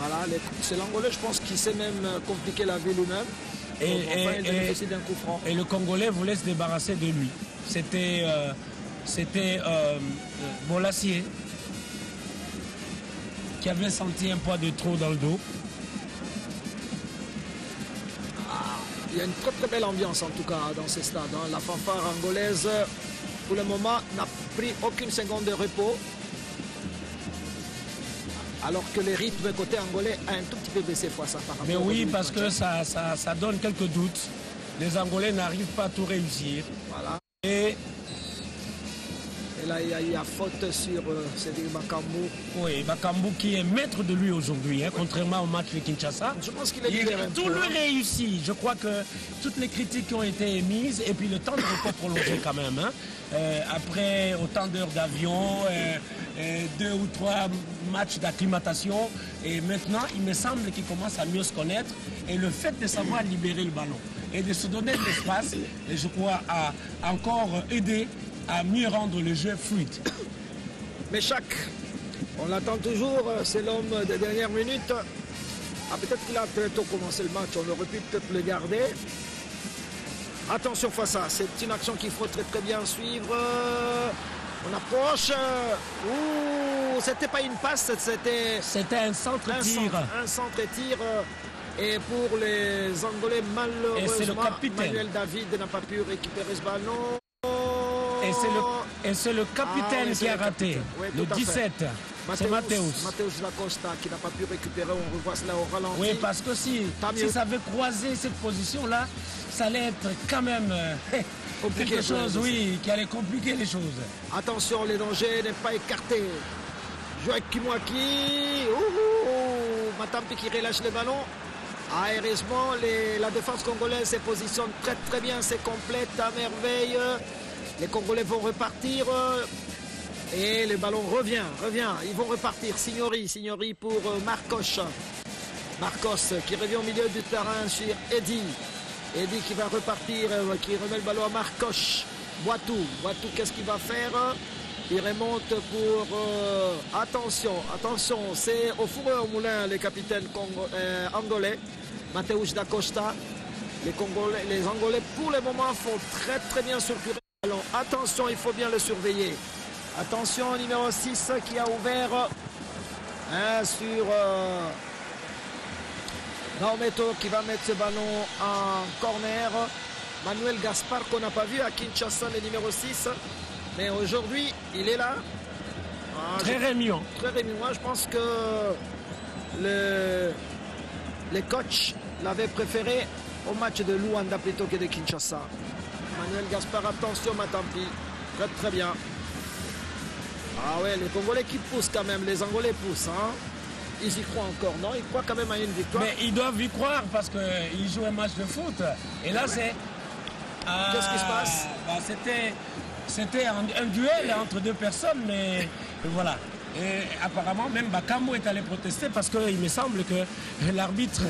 Voilà, c'est l'Angolais, je pense, qui sait même compliquer la vie lui-même. Et le Congolais voulait se débarrasser de lui. C'était Bolassier qui avait senti un poids de trop dans le dos. Il y a une très très belle ambiance en tout cas dans ce stade. Hein. La fanfare angolaise, pour le moment, n'a pris aucune seconde de repos. Alors que le rythme côté angolais a un tout petit peu baissé fois ça par rapport. Mais oui, parce que ça donne quelques doutes. Les Angolais n'arrivent pas à tout réussir. Voilà. Et là, il y a faute sur Cédric Bakambu. Oui, Bakambu qui est maître de lui aujourd'hui, hein, contrairement au match de Kinshasa. Je pense qu'il est tout le réussi. Je crois que toutes les critiques qui ont été émises, et puis le temps de repos prolongé quand même. Hein, après autant d'heures d'avion, 2 ou 3 matchs d'acclimatation, et maintenant il me semble qu'il commence à mieux se connaître, et le fait de savoir libérer le ballon et de se donner de l'espace, je crois, a encore aidé à mieux rendre le jeu fluide. Mais on l'attend toujours, c'est l'homme des dernières minutes. Ah, peut-être qu'il a très tôt commencé le match, on aurait pu peut-être le garder. Attention face à, c'est une action qu'il faut très très bien suivre. On approche. Ouh, c'était pas une passe, c'était un centre-tir. Un centre-tir. Et pour les Angolais, malheureusement, Manuel David n'a pas pu récupérer ce ballon. Et c'est le capitaine qui a raté. Oui, le 17, c'est Mateus. Mateus Lacosta qui n'a pas pu récupérer. On revoit cela au ralenti. Oui, parce que si ça avait croisé cette position-là, ça allait être quand même quelque chose, qui allait compliquer les choses. Attention, le danger n'est pas écarté. Joachim Mwaki. Matampi qui relâche le ballon. Heureusement, la défense congolaise se positionne très très bien, c'est complète à merveille. Les Congolais vont repartir et le ballon revient. Ils vont repartir. Signori pour Marcos. Marcos qui revient au milieu du terrain sur Eddy. Eddy qui va repartir, qui remet le ballon à Marcos. Boitou, qu'est-ce qu'il va faire? Il remonte pour... attention, c'est au fourreur au moulin les capitaines angolais. Mateus da Costa. Les Angolais pour le moment font très très bien circuler le ballon. Attention, il faut bien le surveiller. Attention, numéro 6 qui a ouvert sur Naometo qui va mettre ce ballon en corner. Manuel Gaspar qu'on n'a pas vu à Kinshasa, le numéro 6. Mais aujourd'hui, il est là. Très rémiant. Très rémiant. Je pense que les coachs l'avaient préféré au match de Luanda plutôt que de Kinshasa. Manuel Gaspar, attention Matampi. Très très bien. Ah ouais, les Congolais qui poussent quand même. Les Angolais poussent. Hein. Ils y croient encore, non? Ils croient quand même à une victoire. Mais ils doivent y croire parce qu'ils jouent un match de foot. Et là, c'est... Qu'est-ce qui se passe? C'était un duel entre deux personnes, mais voilà. Et apparemment, même Bakambo est allé protester parce qu'il me semble que l'arbitre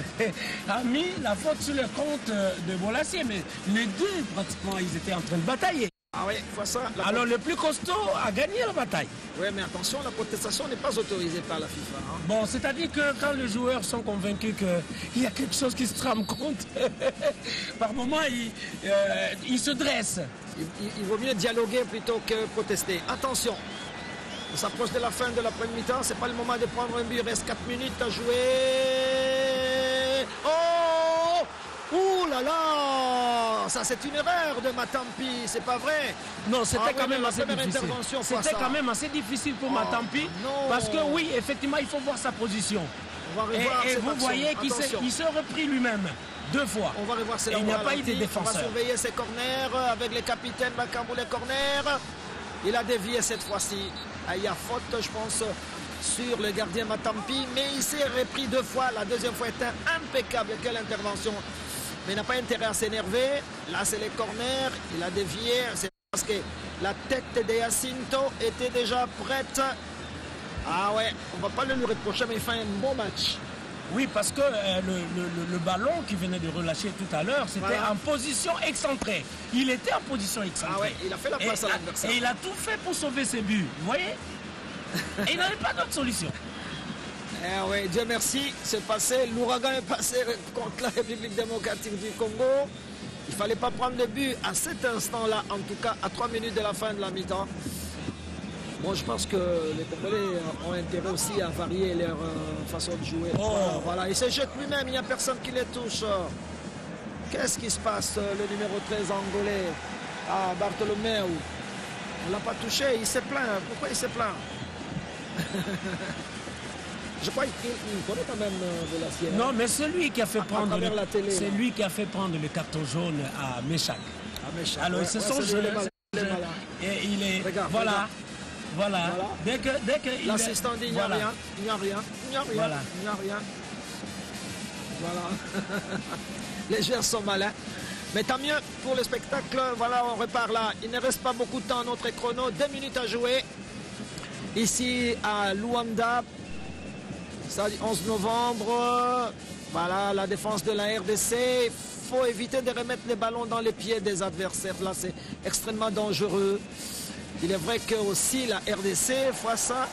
a mis la faute sur le compte de Bolasie. Mais les deux, pratiquement, ils étaient en train de batailler. Ah oui, fois ça. Alors le plus costaud a gagné la bataille. Oui, mais attention, la protestation n'est pas autorisée par la FIFA. Hein. Bon, c'est-à-dire que quand les joueurs sont convaincus qu'il y a quelque chose qui se trame compte, par moment, ils se dressent. Il vaut mieux dialoguer plutôt que protester. Attention, on s'approche de la fin de la première mi-temps. C'est pas le moment de prendre un but. Il reste 4 minutes à jouer. Oh! Ouh là là! Ça, c'est une erreur de Matampi. C'est pas vrai. Non, c'était quand même assez difficile. C'était quand même assez difficile pour Matampi. Parce que oui, effectivement, il faut voir sa position. On va revoir et vous voyez qu'il s'est repris lui-même. 2 fois. On va revoir ses il n'y a pas eu de défenseur. On va surveiller ses corners avec les capitaines Bakambu, les corners. Il a dévié cette fois-ci. Il y a faute, je pense, sur le gardien Matampi. Mais il s'est repris 2 fois. La deuxième fois était impeccable. Quelle intervention. Mais il n'a pas intérêt à s'énerver. Là, c'est les corners. Il a dévié. C'est parce que la tête de Jacinto était déjà prête. Ah ouais, on ne va pas le lui reprocher, mais il fait un bon match. Oui, parce que le ballon qui venait de relâcher tout à l'heure, c'était en position excentrée. Il était en position excentrée. Ah ouais, il a fait la place à l'adversaire. Et il a tout fait pour sauver ses buts. Vous voyez? Et il n'avait pas d'autre solution. Eh oui, Dieu merci, c'est passé. L'ouragan est passé contre la République démocratique du Congo. Il ne fallait pas prendre le but à cet instant-là, en tout cas à 3 minutes de la fin de la mi-temps. Bon, je pense que les Congolais ont intérêt aussi à varier leur façon de jouer. Oh. Voilà, il se jette lui-même, il n'y a personne qui les touche. Qu'est-ce qui se passe, le numéro 13 angolais? Ah, Bartolomeu. On ne l'a pas touché, il s'est plaint. Pourquoi il s'est plaint? Je crois qu'il connaît quand même Bolasie. Non, mais c'est lui qui a fait prendre c'est lui qui a fait prendre le carton jaune à Méchac. Alors, ouais, c'est son jeu. Et il est... Regarde, voilà. Regarde. Voilà. Dès que l'assistant dit il n'y a rien, il n'y a rien, il n'y a rien, voilà. Il n'y a rien. Voilà. Les joueurs sont malins. Mais tant mieux pour le spectacle. Voilà, on repart là. Il ne reste pas beaucoup de temps à notre chrono. 2 minutes à jouer. Ici à Luanda. Ça, 11 novembre. Voilà, la défense de la RDC. Il faut éviter de remettre les ballons dans les pieds des adversaires. Là, c'est extrêmement dangereux. Il est vrai que aussi la RDC, fois ça,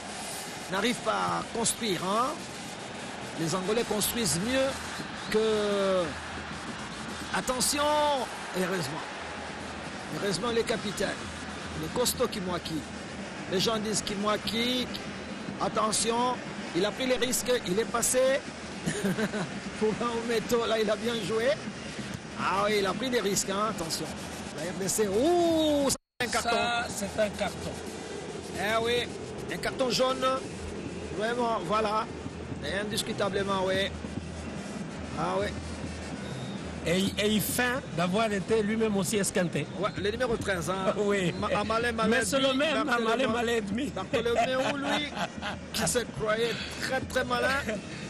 n'arrive pas à construire. Hein. Les Angolais construisent mieux que... Attention, heureusement les capitaines, les costauds Kimwaki. Les gens disent Kimwaki, attention, il a pris les risques, il est passé. Pour Naometo, là il a bien joué. Ah oui, il a pris des risques, hein, attention. La RDC, ouh, c'est un carton. Ça, c'est un carton. Eh oui, un carton jaune. Vraiment, voilà. Et indiscutablement, oui. Ah oui. Et il feint d'avoir été lui-même aussi esquinté. Ouais, le numéro 13, hein. Oui. Mais c'est le même, Amalé Maledmi. Bartolomeu, lui, qui se croyait très très malin.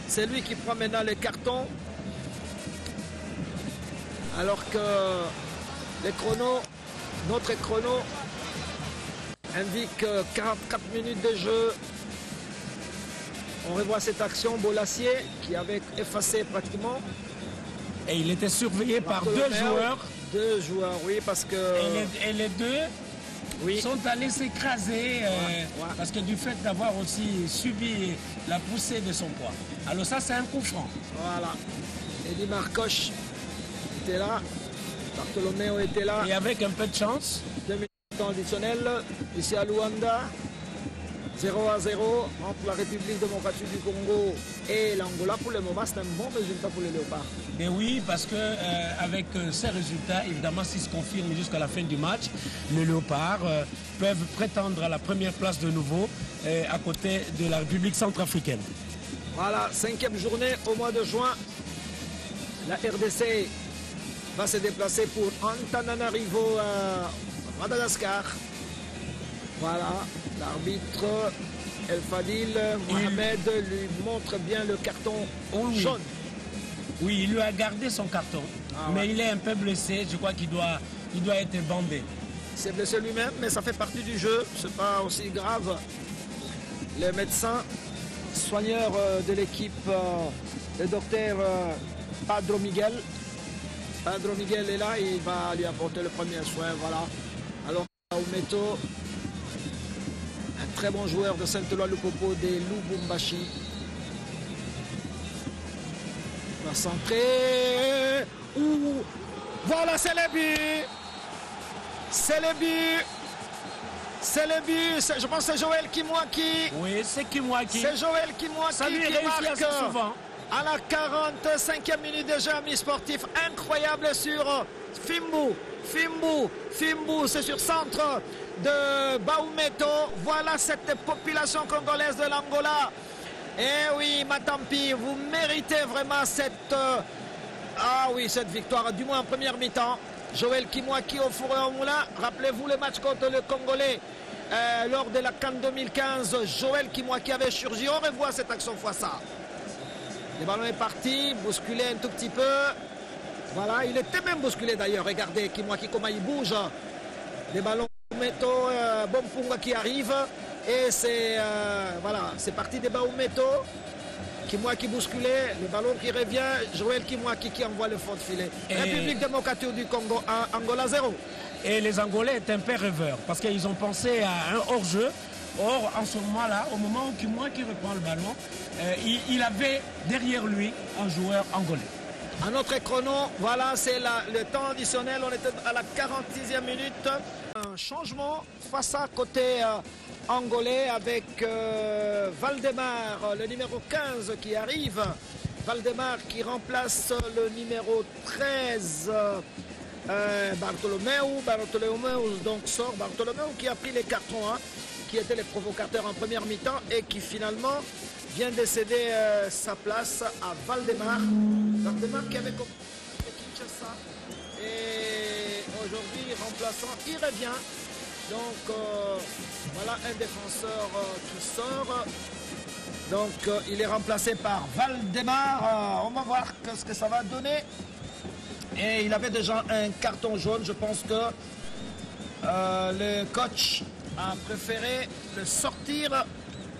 C'est lui qui prend maintenant le carton. Alors que les chronos, notre chrono indique 44 minutes de jeu. On revoit cette action, Bolasie qui avait effacé pratiquement. Et il était surveillé par 2 joueurs. 2 joueurs, oui, parce que... Et les deux sont allés s'écraser parce que du fait d'avoir aussi subi la poussée de son poids. Alors ça, c'est un coup franc. Voilà. Eddie Marcoche était là. Bartolomeu était là. Et avec un peu de chance. 2 minutes additionnelles ici à Luanda. 0-0 entre la République démocratique du Congo et l'Angola. Pour le moment, c'est un bon résultat pour les Léopards. Mais oui, parce que avec ces résultats, évidemment, s'ils se confirment jusqu'à la fin du match, les Léopards peuvent prétendre à la première place de nouveau à côté de la République centrafricaine. Voilà, 5e journée au mois de juin. La RDC va se déplacer pour Antananarivo à Madagascar. Voilà, l'arbitre El Fadil Mohamed lui montre bien le carton jaune. Oui, il lui a gardé son carton, mais il est un peu blessé. Je crois qu'il doit être bandé. Il s'est blessé lui-même, mais ça fait partie du jeu. C'est pas aussi grave. Le médecin soigneur de l'équipe, le docteur Padro Miguel. Padro Miguel est là, il va lui apporter le premier soin. Voilà. Alors, Baumeto, un très bon joueur de Saint-Éloi-le-Popo des Lubumbashi. Il va centrer. Ouh. Voilà, c'est le but. C'est le but. C'est le but. Je pense que c'est Joël Kimwaki. Oui, c'est Kimwaki. C'est Joël Kimwaki Ça lui qui réussit marque assez souvent. à la 45e minute de jeu, ami sportif. Incroyable sur Fimbu. Fimbu, c'est sur centre de Baumeto. Voilà cette population congolaise de l'Angola. Eh oui, Matampi, vous méritez vraiment cette victoire, du moins en première mi-temps. Joël Kimwaki au four et au moulin. Rappelez-vous le match contre le Congolais lors de la CAN 2015. Joël Kimwaki avait surgi. On revoit cette action fois ça. Le ballon est parti, bousculé un tout petit peu. Voilà, il était même bousculé d'ailleurs. Regardez Kimwaki comment il bouge. Des ballons Baumeto, Bompunga qui arrive. Et c'est parti des Baumeto. Kimwaki bousculé, le ballon qui revient, Joël Kimwaki qui envoie le fond de filet. République démocratique du Congo, Angola 0. Et les Angolais étaient un peu rêveurs parce qu'ils ont pensé à un hors-jeu. Or, en ce moment-là, au moment où Kimwaki reprend le ballon, il avait derrière lui un joueur angolais. À notre chrono, voilà, c'est le temps additionnel. On était à la 46e minute. Un changement face à côté angolais avec Valdemar, le numéro 15 qui arrive. Valdemar qui remplace le numéro 13, Bartolomeu donc sort. Bartolomeu qui a pris les cartons, qui était les provocateurs en première mi-temps et qui finalement vient de céder sa place à Valdemar. Valdemar qui avait commencé avec Kinshasa et aujourd'hui remplaçant, il revient. Donc voilà un défenseur qui sort. Donc il est remplacé par Valdemar. On va voir ce que ça va donner. Et il avait déjà un carton jaune. Je pense que le coach a préféré le sortir,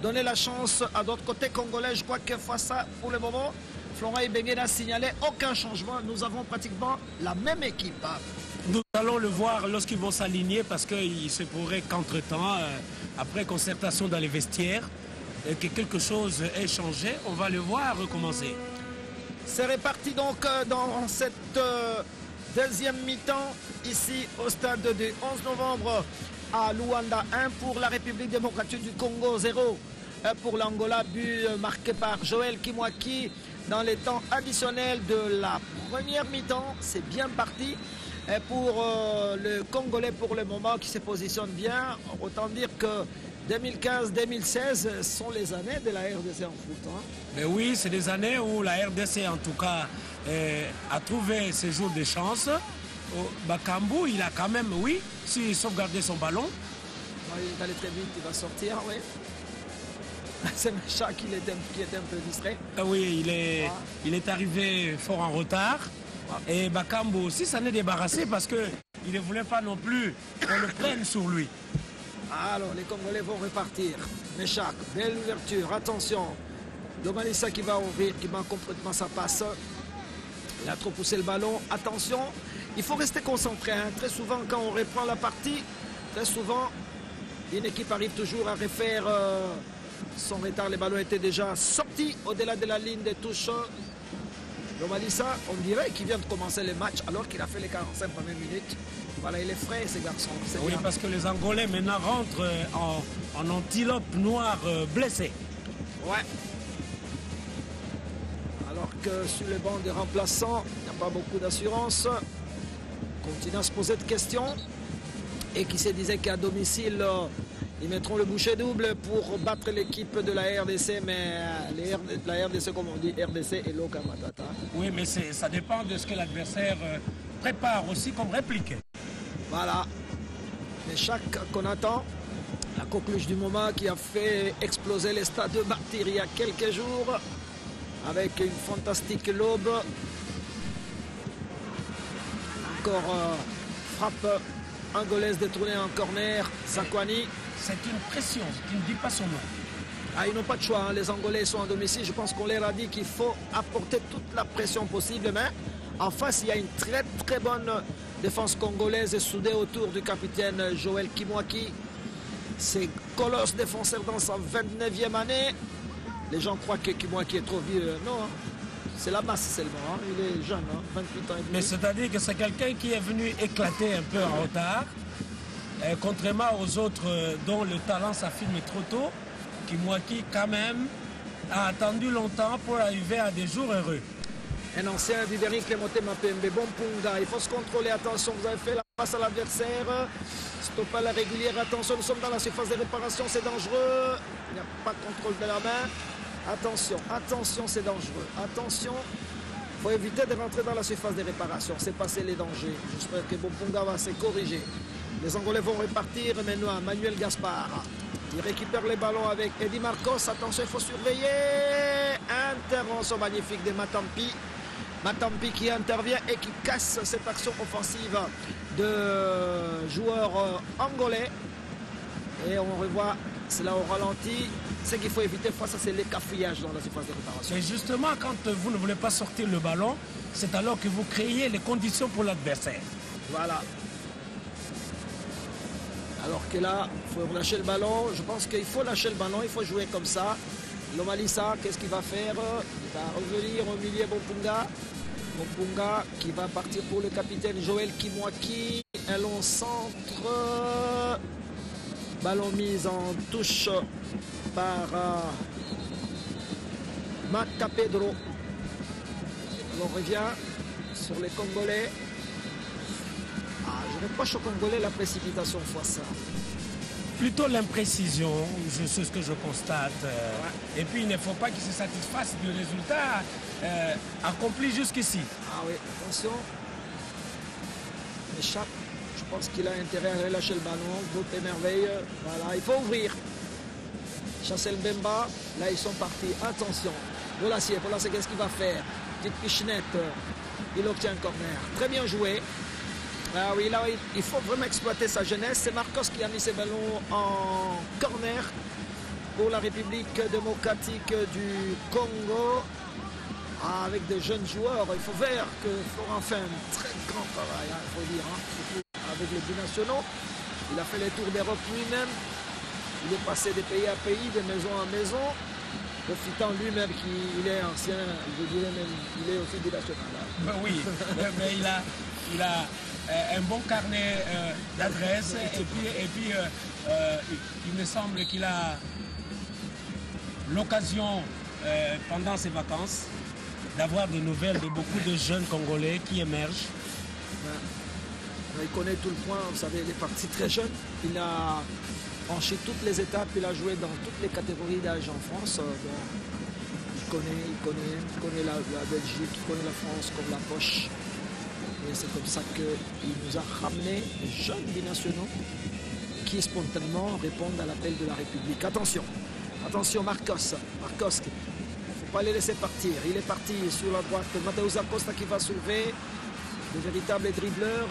donner la chance à d'autres côtés congolais. Je crois que face à, pour le moment, Florent Ibenge n'a signalé aucun changement. Nous avons pratiquement la même équipe. Nous allons le voir lorsqu'ils vont s'aligner parce qu'il se pourrait qu'entre-temps, après concertation dans les vestiaires, que quelque chose ait changé. On va le voir recommencer. C'est reparti donc dans cette deuxième mi-temps ici au stade du 11 novembre à Luanda. 1 pour la République démocratique du Congo, 0 pour l'Angola. But marqué par Joël Kimwaki dans les temps additionnels de la première mi-temps. C'est bien parti pour le Congolais pour le moment qui se positionne bien. Autant dire que 2015-2016 sont les années de la RDC en foot. Mais oui, c'est des années où la RDC en tout cas a trouvé ses jours de chance. Bakambu, il a quand même, oui, s'il sauvegardait son ballon. Il est allé très vite, il va sortir, oui. C'est Mecha qui était un peu distrait. Oui, il est arrivé fort en retard. Et Bakambu aussi s'en est débarrassé parce qu'il ne voulait pas non plus qu'on le prenne sur lui. Alors, les Congolais vont repartir. Meshak, belle ouverture, attention. Domalissa qui va ouvrir, qui manque complètement sa passe. Il a trop poussé le ballon. Attention, il faut rester concentré. Très souvent, quand on reprend la partie, très souvent, une équipe arrive toujours à refaire son retard. Les ballons étaient déjà sortis au-delà de la ligne de touche. Domalissa, on dirait qu'il vient de commencer le match alors qu'il a fait les 45 premières minutes. Voilà, il est frais, ces garçons. Oui, bien. parce que les Angolais maintenant rentrent en antilope noire blessée. Ouais. Alors que sur les bancs des remplaçants, il n'y a pas beaucoup d'assurance. On continue à se poser de questions. Et qui se disait qu'à domicile, ils mettront le boucher double pour battre l'équipe de la RDC. Mais la RDC, comme on dit, RDC et Loka Matata. Oui, mais ça dépend de ce que l'adversaire prépare aussi comme réplique. Voilà. Mais chaque qu'on attend, la coqueluche du moment qui a fait exploser les stades de Martyr il y a quelques jours, avec une fantastique l'aube. Encore frappe angolaise détournée en corner, Zakwani. C'est une pression, tu ne dis pas son nom. Ah, ils n'ont pas de choix, hein. Les Angolais sont en domicile. Je pense qu'on leur a dit qu'il faut apporter toute la pression possible. Mais en face, il y a une très très bonne défense congolaise soudée autour du capitaine Joël Kimwaki. C'est colosse défenseur dans sa 29e année. Les gens croient que Kimwaki est trop vieux. Non, hein. C'est la masse seulement. Hein. Il est jeune, hein. 28 ans et demi. Mais c'est-à-dire que c'est quelqu'un qui est venu éclater un peu en retard. Contrairement aux autres dont le talent s'affirme trop tôt, Kimwaki quand même a attendu longtemps pour arriver à des jours heureux. Un ancien Viveri Clémenté Mapembe, bon Punga, il faut se contrôler, attention, vous avez fait la passe à l'adversaire, stop à la régulière, attention, nous sommes dans la surface de réparation, c'est dangereux, il n'y a pas de contrôle de la main, attention, attention, c'est dangereux, attention, il faut éviter de rentrer dans la surface de réparation, c'est passer les dangers, j'espère que Bompunga va se corriger. Les Angolais vont repartir maintenant, Manuel Gaspard. Il récupère les ballons avec Eddie Marcos. Attention, il faut surveiller. Intervention magnifique de Matampi. Matampi qui intervient et qui casse cette action offensive de joueurs angolais. Et on revoit, c'est là au ralenti. Ce qu'il faut éviter face à c'est l'écafouillage dans la surface de réparation. Et justement, quand vous ne voulez pas sortir le ballon, c'est alors que vous créez les conditions pour l'adversaire. Voilà. Alors que là, il faut lâcher le ballon. Je pense qu'il faut lâcher le ballon, il faut jouer comme ça. Lomalisa, qu'est-ce qu'il va faire? Il va revenir au milieu Bompunga. Bompunga qui va partir pour le capitaine Joël Kimwaki. Un long centre. Ballon mis en touche par Mata Pedro. On revient sur les Congolais. Je reproche aux Congolais la précipitation fois ça. Plutôt l'imprécision, c'est ce que je constate. Ouais. Et puis il ne faut pas qu'ils se satisfassent du résultat accompli jusqu'ici. Ah oui, attention. Échappe. Je pense qu'il a intérêt à relâcher le ballon. Beauté merveille. Voilà, il faut ouvrir. Chassel Mbemba. Là, ils sont partis. Attention. Bolassier, qu'est-ce qu'il va faire? Petite pichenette. Il obtient un corner. Très bien joué. Ah oui, là, il faut vraiment exploiter sa jeunesse. C'est Marcos qui a mis ses ballons en corner pour la République démocratique du Congo. Avec des jeunes joueurs, il faut voir que Florent fait un très grand travail, il faut dire, surtout avec les binationaux. Il a fait les tours d'Europe lui-même. Il est passé de pays à pays, de maison à maison, profitant lui-même qu'il est ancien, je dirais même, il est aussi binational. Ben oui, mais il a un bon carnet d'adresses et puis il me semble qu'il a l'occasion pendant ses vacances d'avoir des nouvelles de beaucoup de jeunes Congolais qui émergent. Il connaît tout le point, vous savez, il est parti très jeune. Il a franchi toutes les étapes, il a joué dans toutes les catégories d'âge en France. Il connaît la Belgique, il connaît la France comme la poche. Et c'est comme ça qu'il nous a ramené des jeunes binationaux qui spontanément répondent à l'appel de la République. Attention, attention Marcos. Marcos, il ne faut pas les laisser partir. Il est parti sur la droite. Mateus Acosta qui va soulever. Des véritables dribbleurs.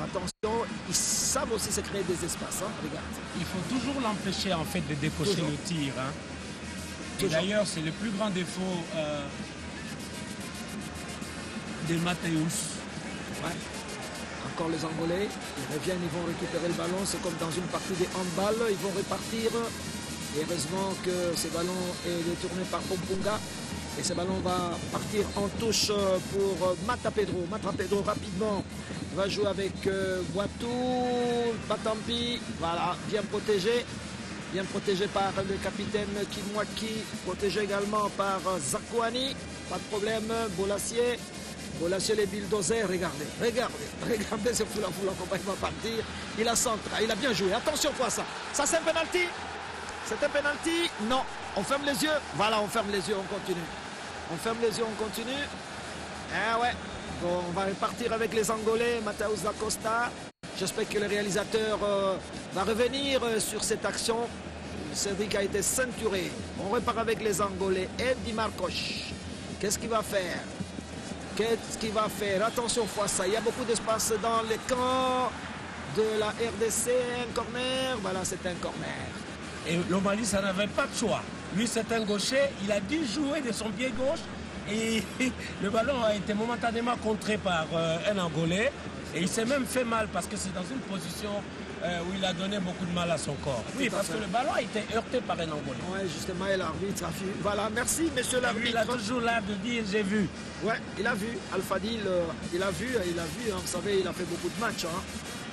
Attention, ils savent aussi se créer des espaces. Hein. Regarde. Il faut toujours l'empêcher en fait de décocher le tir. Hein. Et d'ailleurs, c'est le plus grand défaut de Mateus. Ouais. Encore les Angolais, ils reviennent, ils vont récupérer le ballon, c'est comme dans une partie de handball, ils vont repartir. Et heureusement que ce ballon est détourné par Bompunga. Et ce ballon va partir en touche pour Mata Pedro. Mata Pedro rapidement va jouer avec Boitou, Batampi. Voilà, bien protégé. Bien protégé par le capitaine Kimwaki. Protégé également par Zakouani. Pas de problème. Bolassier. Bolassier les bulldozers. Regardez, regardez ce foula comment il va partir. Il a centre. Il a bien joué. Attention quoi ça. Ça c'est un penalty. C'est un penalty. Non. On ferme les yeux. Voilà, on ferme les yeux. On continue. On ferme les yeux, on continue. Ah ouais. Bon, on va repartir avec les Angolais, Mateus da Costa. J'espère que le réalisateur va revenir sur cette action. Cédric a été ceinturé. On repart avec les Angolais. Eddie Marcos. Qu'est-ce qu'il va faire? Qu'est-ce qu'il va faire? Attention, Fouassa. Il y a beaucoup d'espace dans les camps de la RDC. Un corner. Voilà, c'est un corner. Et le Mali, ça n'avait pas de choix. Lui, c'est un gaucher. Il a dû jouer de son pied gauche. Et le ballon a été momentanément contré par un Angolais. Et il s'est même fait mal parce que c'est dans une position où il a donné beaucoup de mal à son corps. Oui, parce que le ballon a été heurté par un Angolais. Oui, justement, et l'arbitre a vu. Voilà, merci, monsieur l'arbitre. Il a toujours l'air de dire j'ai vu. Ouais, il a vu. Alfadil, il a vu. Hein. Vous savez, il a fait beaucoup de matchs. Hein.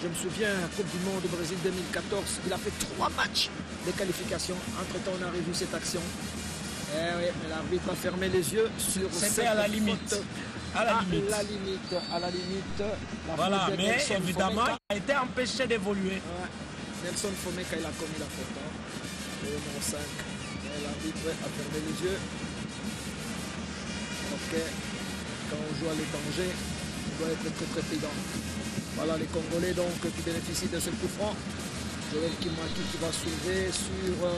Je me souviens, Coupe du Monde au Brésil 2014, il a fait 3 matchs de qualification. Entre-temps, on a revu cette action. Eh oui, mais l'arbitre a fermé les yeux sur cette C'était à la limite. À la limite. Voilà, mais évidemment, il a été empêché d'évoluer. Ouais. Nelson Fomeka, il a commis la faute. Hein. Le numéro 5. L'arbitre a fermé les yeux. Ok. Quand on joue à l'étranger, on doit être très prudent. Voilà les Congolais donc qui bénéficient de ce coup franc. Joël Kimwaki qui va soulever sur...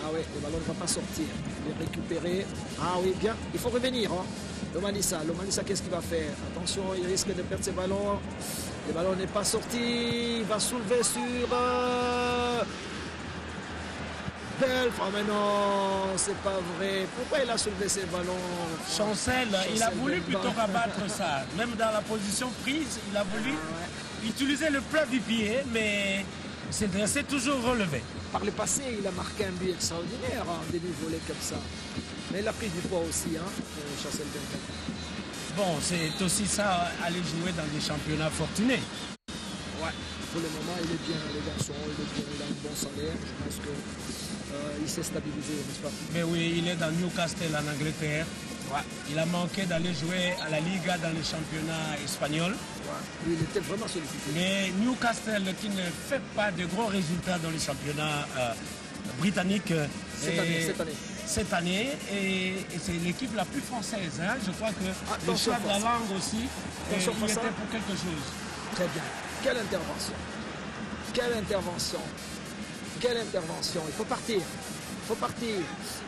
Ah oui, le ballon ne va pas sortir. Il est récupéré. Ah oui, bien. Il faut revenir. Hein. Lomalissa, qu'est-ce qu'il va faire? Attention, il risque de perdre ses ballons. Le ballon n'est pas sorti. Il va soulever sur... Belf. Oh mais non, c'est pas vrai. Pourquoi il a soulevé ses ballons? Chancel, il a voulu plutôt rabattre ça. Même dans la position prise, il a voulu utiliser le plat du pied, mais c'est toujours relevé. Par le passé, il a marqué un but extraordinaire en demi-volée comme ça. Mais il a pris du poids aussi, hein, Chancel Belf. Bon, c'est aussi ça, aller jouer dans des championnats fortunés. Ouais, pour le moment, il est bien, les garçons, il a un bon salaire. Je pense que il s'est stabilisé, n'est-ce pas? Mais oui, il est dans Newcastle en Angleterre. Ouais. Il a manqué d'aller jouer à la Liga dans les championnats espagnols. Ouais. Il était vraiment sollicité. Mais Newcastle qui ne fait pas de gros résultats dans les championnats britanniques cette année. Et c'est l'équipe la plus française. Hein. Je crois que le choix de la langue aussi, il était pour quelque chose. Très bien. Quelle intervention. Quelle intervention. Quelle intervention. Il faut partir. Il faut partir.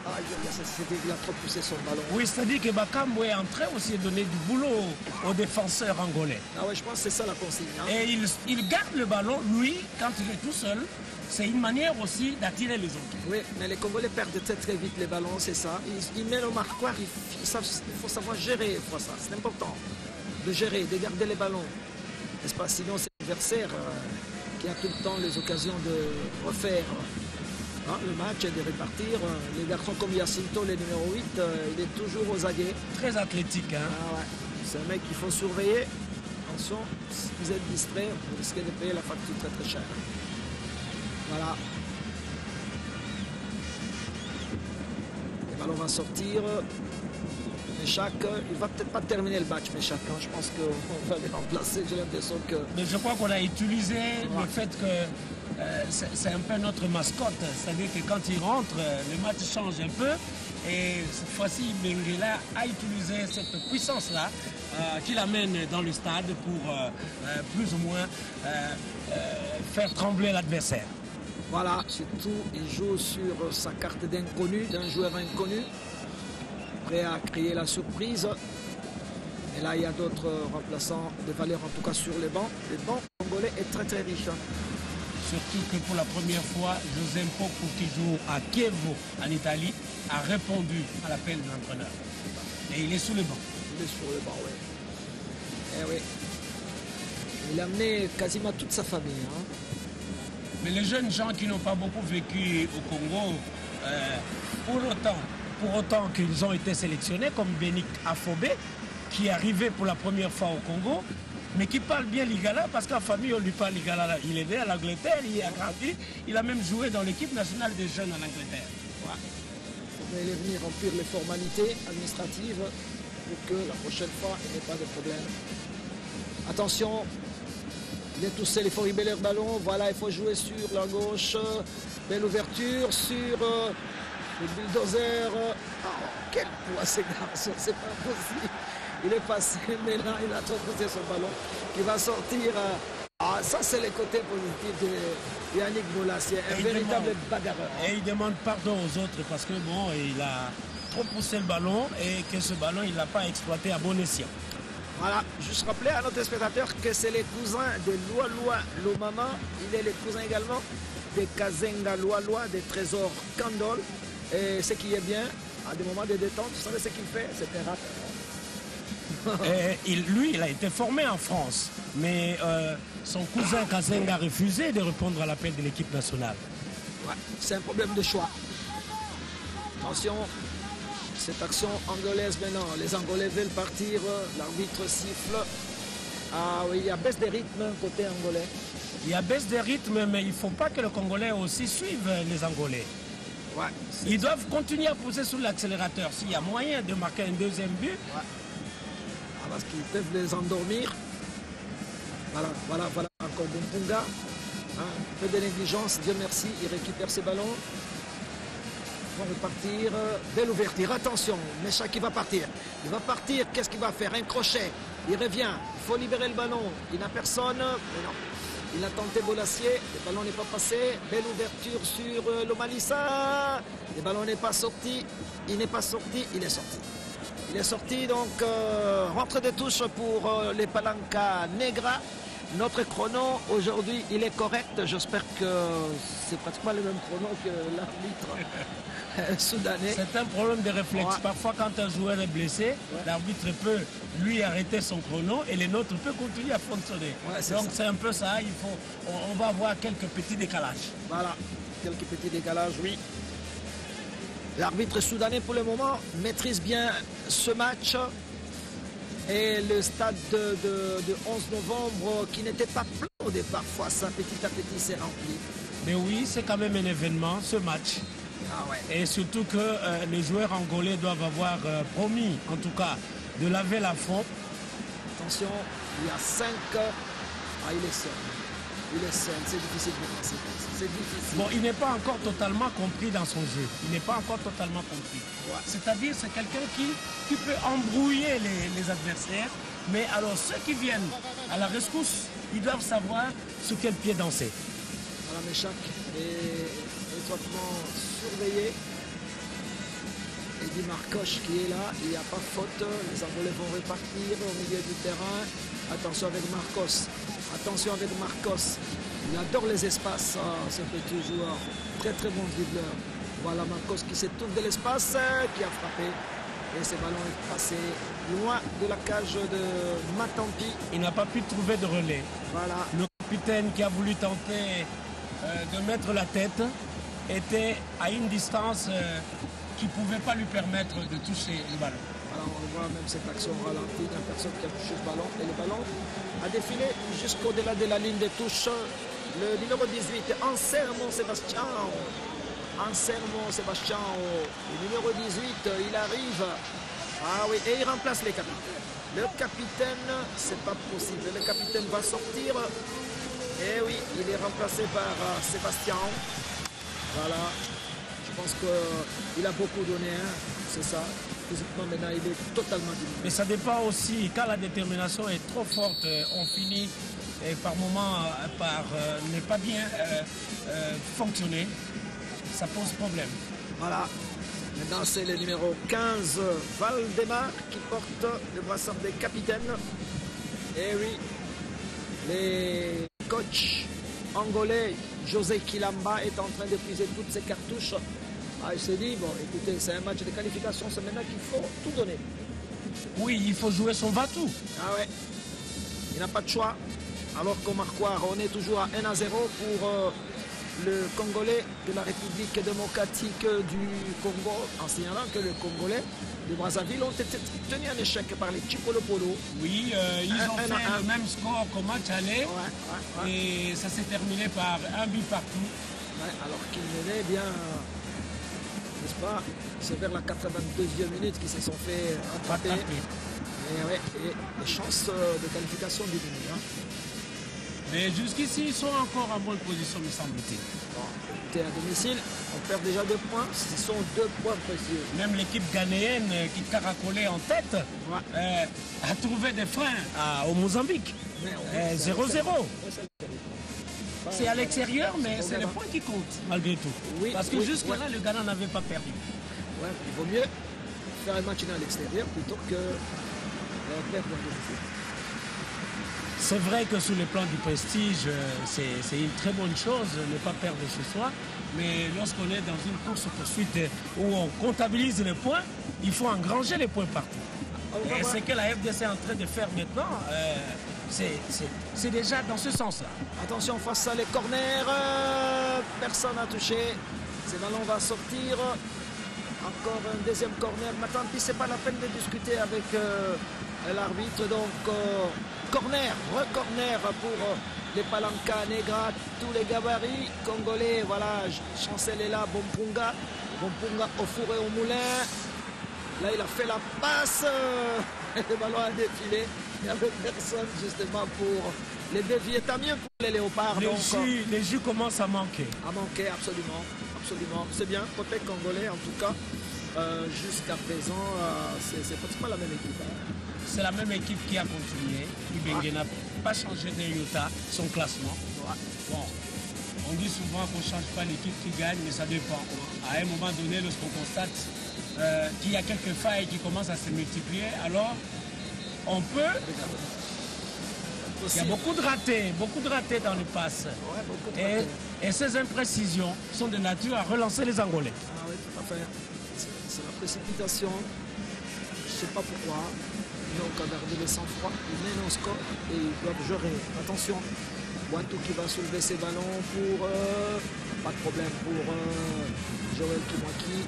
Ah, il a trop poussé son ballon. Oui, c'est-à-dire que Bakambu est entré aussi donner du boulot aux défenseurs angolais. Ah ouais, je pense que c'est ça la consigne. Hein. Et il garde le ballon, lui, quand il est tout seul. C'est une manière aussi d'attirer les autres. Oui, mais les Congolais perdent très très vite les ballons, c'est ça. Ils mettent au marquoir, il faut savoir gérer ça. C'est important de gérer, de garder les ballons. N'est-ce pas? Sinon, c'est l'adversaire qui a tout le temps les occasions de refaire le match et de répartir. Les garçons comme Jacinto, le numéro 8, il est toujours aux aguets. Très athlétique. Hein? Ah ouais. C'est un mec qu'il faut surveiller. Attention, si vous êtes distrait, vous risquez de payer la facture très très chère. Voilà. Le ballon va sortir. Méchac, il va peut-être pas terminer le match, Méchac. Hein. Je pense qu'on va les remplacer. J'ai l'impression que... Mais je crois qu'on a utilisé le fait que c'est un peu notre mascotte. C'est-à-dire que quand il rentre, le match change un peu. Et cette fois-ci, Benguela a utilisé cette puissance-là qui l'amène dans le stade pour plus ou moins faire trembler l'adversaire. Voilà, surtout, il joue sur sa carte d'inconnu, d'un joueur inconnu, prêt à créer la surprise. Et là, il y a d'autres remplaçants de valeur, en tout cas sur les bancs. Le banc congolais est très très riche. Hein. Surtout que pour la première fois, José Mpoku, qui joue à Chievo, en Italie, a répondu à l'appel de l'entraîneur. Et il est sous le banc. Il est sur le banc, oui. Eh oui. Il a amené quasiment toute sa famille. Hein. Mais les jeunes gens qui n'ont pas beaucoup vécu au Congo, pour autant pour autant qu'ils ont été sélectionnés, comme Bénik Afobé, qui est arrivé pour la première fois au Congo, mais qui parle bien lingala, parce qu'en famille, on lui parle lingala. Il est né à l'Angleterre, il a grandi, il a même joué dans l'équipe nationale des jeunes en Angleterre. Ouais. Il faudrait venir remplir les formalités administratives pour que la prochaine fois, il n'y ait pas de problème. Attention, il est tout seul, il faut ribeler le ballon. Voilà, il faut jouer sur la gauche. Belle ouverture sur le bulldozer. Oh, quel poids ces garçons, c'est pas possible. Il est passé, mais là, il a trop poussé son ballon. Il va sortir. Ah, ça, c'est le côté positif de Yannick Bolasie, un véritable bagarreur. Et il demande pardon aux autres parce que bon, il a trop poussé le ballon et que ce ballon, il ne l'a pas exploité à bon escient. Voilà, juste rappeler à notre spectateur que c'est les cousins de Lualua Lomama. Il est les cousins également de Kazenga Lualua, des Trésors Kandol. Et ce qui est bien, à des moments de détente, vous savez ce qu'il fait? C'est un rap. Lui, il a été formé en France, mais son cousin Kazenga a refusé de répondre à l'appel de l'équipe nationale. Ouais, c'est un problème de choix. Attention, cette action angolaise maintenant. Les Angolais veulent partir, l'arbitre siffle. Ah oui, il y a baisse de rythme côté angolais. Il y a baisse de rythme, mais il ne faut pas que le Congolais aussi suive les Angolais. Ouais, ils doivent continuer à pousser sur l'accélérateur. S'il y a moyen de marquer un deuxième but. Ouais. Parce qu'ils peuvent les endormir. Voilà, encore Bumpunga. Un peu de négligence, Dieu merci, il récupère ses ballons. Ils vont repartir. Belle ouverture, attention, Mécha qui va partir. Il va partir, qu'est-ce qu'il va faire? Un crochet, il revient, il faut libérer le ballon. Il n'a personne, mais non. Il a tenté Bolasie, le ballon n'est pas passé. Belle ouverture sur l'Omalissa. Le ballon n'est pas sorti, il n'est pas sorti, il est sorti. Il est sorti, donc rentre de touche pour les Palanca Negra. Notre chrono aujourd'hui, il est correct. J'espère que c'est pratiquement le même chrono que l'arbitre soudanais. C'est un problème de réflexe. Ouais. Parfois, quand un joueur est blessé, ouais, l'arbitre peut lui arrêter son chrono et les nôtres peuvent continuer à fonctionner. Ouais, donc c'est un peu ça. On va avoir quelques petits décalages. Voilà, quelques petits décalages, oui. L'arbitre soudanais, pour le moment, maîtrise bien ce match. Et le stade de 11 novembre, qui n'était pas plein au départ, fois ça, petit à petit, s'est rempli. Mais oui, c'est quand même un événement, ce match. Ah ouais. Et surtout que les joueurs angolais doivent avoir promis, en tout cas, de laver la faute. Attention, il y a 5... Ah, il est seul. Il est seul, c'est difficile de passer. C'est difficile. Bon, il n'est pas encore totalement compris dans son jeu. Il n'est pas encore totalement compris. Ouais. C'est-à-dire, c'est quelqu'un qui peut embrouiller les adversaires. Mais alors, ceux qui viennent à la rescousse, ils doivent savoir sur quel pied danser. Voilà, Méchac est étroitement surveillé. Eddy Marcoche qui est là, il n'y a pas de faute. Les Angolais vont repartir au milieu du terrain. Attention avec Marcos. Attention avec Marcos. Il adore les espaces, ce petit joueur. Très très bon dribbleur. Voilà Marcos qui s'étouffe de l'espace, qui a frappé. Et ce ballon est passé loin de la cage de Matampi. Il n'a pas pu trouver de relais. Voilà. Le capitaine qui a voulu tenter de mettre la tête était à une distance qui ne pouvait pas lui permettre de toucher le ballon. Alors on voit même cette action ralentie d'une personne qui a touché ce ballon. Et le ballon a défilé jusqu'au-delà de la ligne de touche. Le numéro 18, Anselmo Sébastien. Anselmo Sébastien, le numéro 18, il arrive. Ah oui, et il remplace les capitaines. Le capitaine, c'est pas possible. Le capitaine va sortir. Et oui, il est remplacé par Sébastien. Voilà. Je pense qu'il a beaucoup donné, hein. C'est ça. Physiquement, maintenant, il est totalement diminué. Mais ça dépend aussi, quand la détermination est trop forte, on finit et par moments par ne pas bien fonctionner. Ça pose problème. Voilà. Maintenant, c'est le numéro 15, Valdemar, qui porte le brassard des capitaines. Et oui, les coachs angolais, José Kilamba, est en train de puiser toutes ses cartouches. Ah, il s'est dit, bon, écoutez, c'est un match de qualification, c'est maintenant qu'il faut tout donner. Oui, il faut jouer son va-tout. Ah ouais, il n'a pas de choix. Alors qu'au marquoir, on est toujours à 1-0 pour le Congolais de la République démocratique du Congo, en signalant que le Congolais de Brazzaville ont été tenus en échec par les Chipolopolo. Oui, ils ont fait le même score qu'au match aller. Et ça s'est terminé par un but partout. Ouais, alors qu'ils menaient bien, n'est-ce pas? C'est vers la 82e minute qu'ils se sont fait attraper. Et les chances de qualification diminuent. Hein. Mais jusqu'ici, ils sont encore en bonne position, me semble-t-il. Bon, écoutez, à domicile, on perd déjà 2 points. Ce sont 2 points précieux. Même l'équipe ghanéenne qui caracolait en tête a trouvé des freins au Mozambique. 0-0. C'est à l'extérieur, mais c'est les points qui comptent, malgré tout. Oui, parce que jusque-là, le Ghana n'avait pas perdu. Ouais, il vaut mieux faire un match à l'extérieur plutôt que perdre à domicile. C'est vrai que sous le plan du prestige, c'est une très bonne chose ne pas perdre chez soi. Mais lorsqu'on est dans une course-poursuite où on comptabilise les points, il faut engranger les points partout. Et ce que la FDC est en train de faire maintenant, c'est déjà dans ce sens-là. Attention face à les corners, personne n'a touché. Ce ballon va sortir. Encore un deuxième corner. Mais tant pis, c'est pas la peine de discuter avec l'arbitre. Donc corner, re-corner pour les Palanca Negra, tous les gabarits congolais. Voilà, Chancel est là, Bompunga au four et au moulin. Là, il a fait la passe. Le ballon a défilé. Il n'y avait personne justement pour les dévier. Tant mieux pour les léopards. Les jus commencent à manquer. À manquer, absolument. Absolument. C'est bien, côté congolais en tout cas. Jusqu'à présent, c'est pratiquement la même équipe. C'est la même équipe qui a continué. Ibenge n'a pas changé d'un iota son classement. Bon, on dit souvent qu'on ne change pas l'équipe qui gagne, mais ça dépend. À un moment donné, lorsqu'on constate qu'il y a quelques failles qui commencent à se multiplier, alors on peut... Il y a beaucoup de ratés dans le pass. Et ces imprécisions sont de nature à relancer les Angolais. Ah oui, tout à fait. C'est la précipitation. Je ne sais pas pourquoi. Ils ont qu'à garder le sang-froid. Ils mènent un score et ils doivent gérer. Attention, Wantou qui va soulever ses ballons pour... pas de problème pour Joël Kimwaki.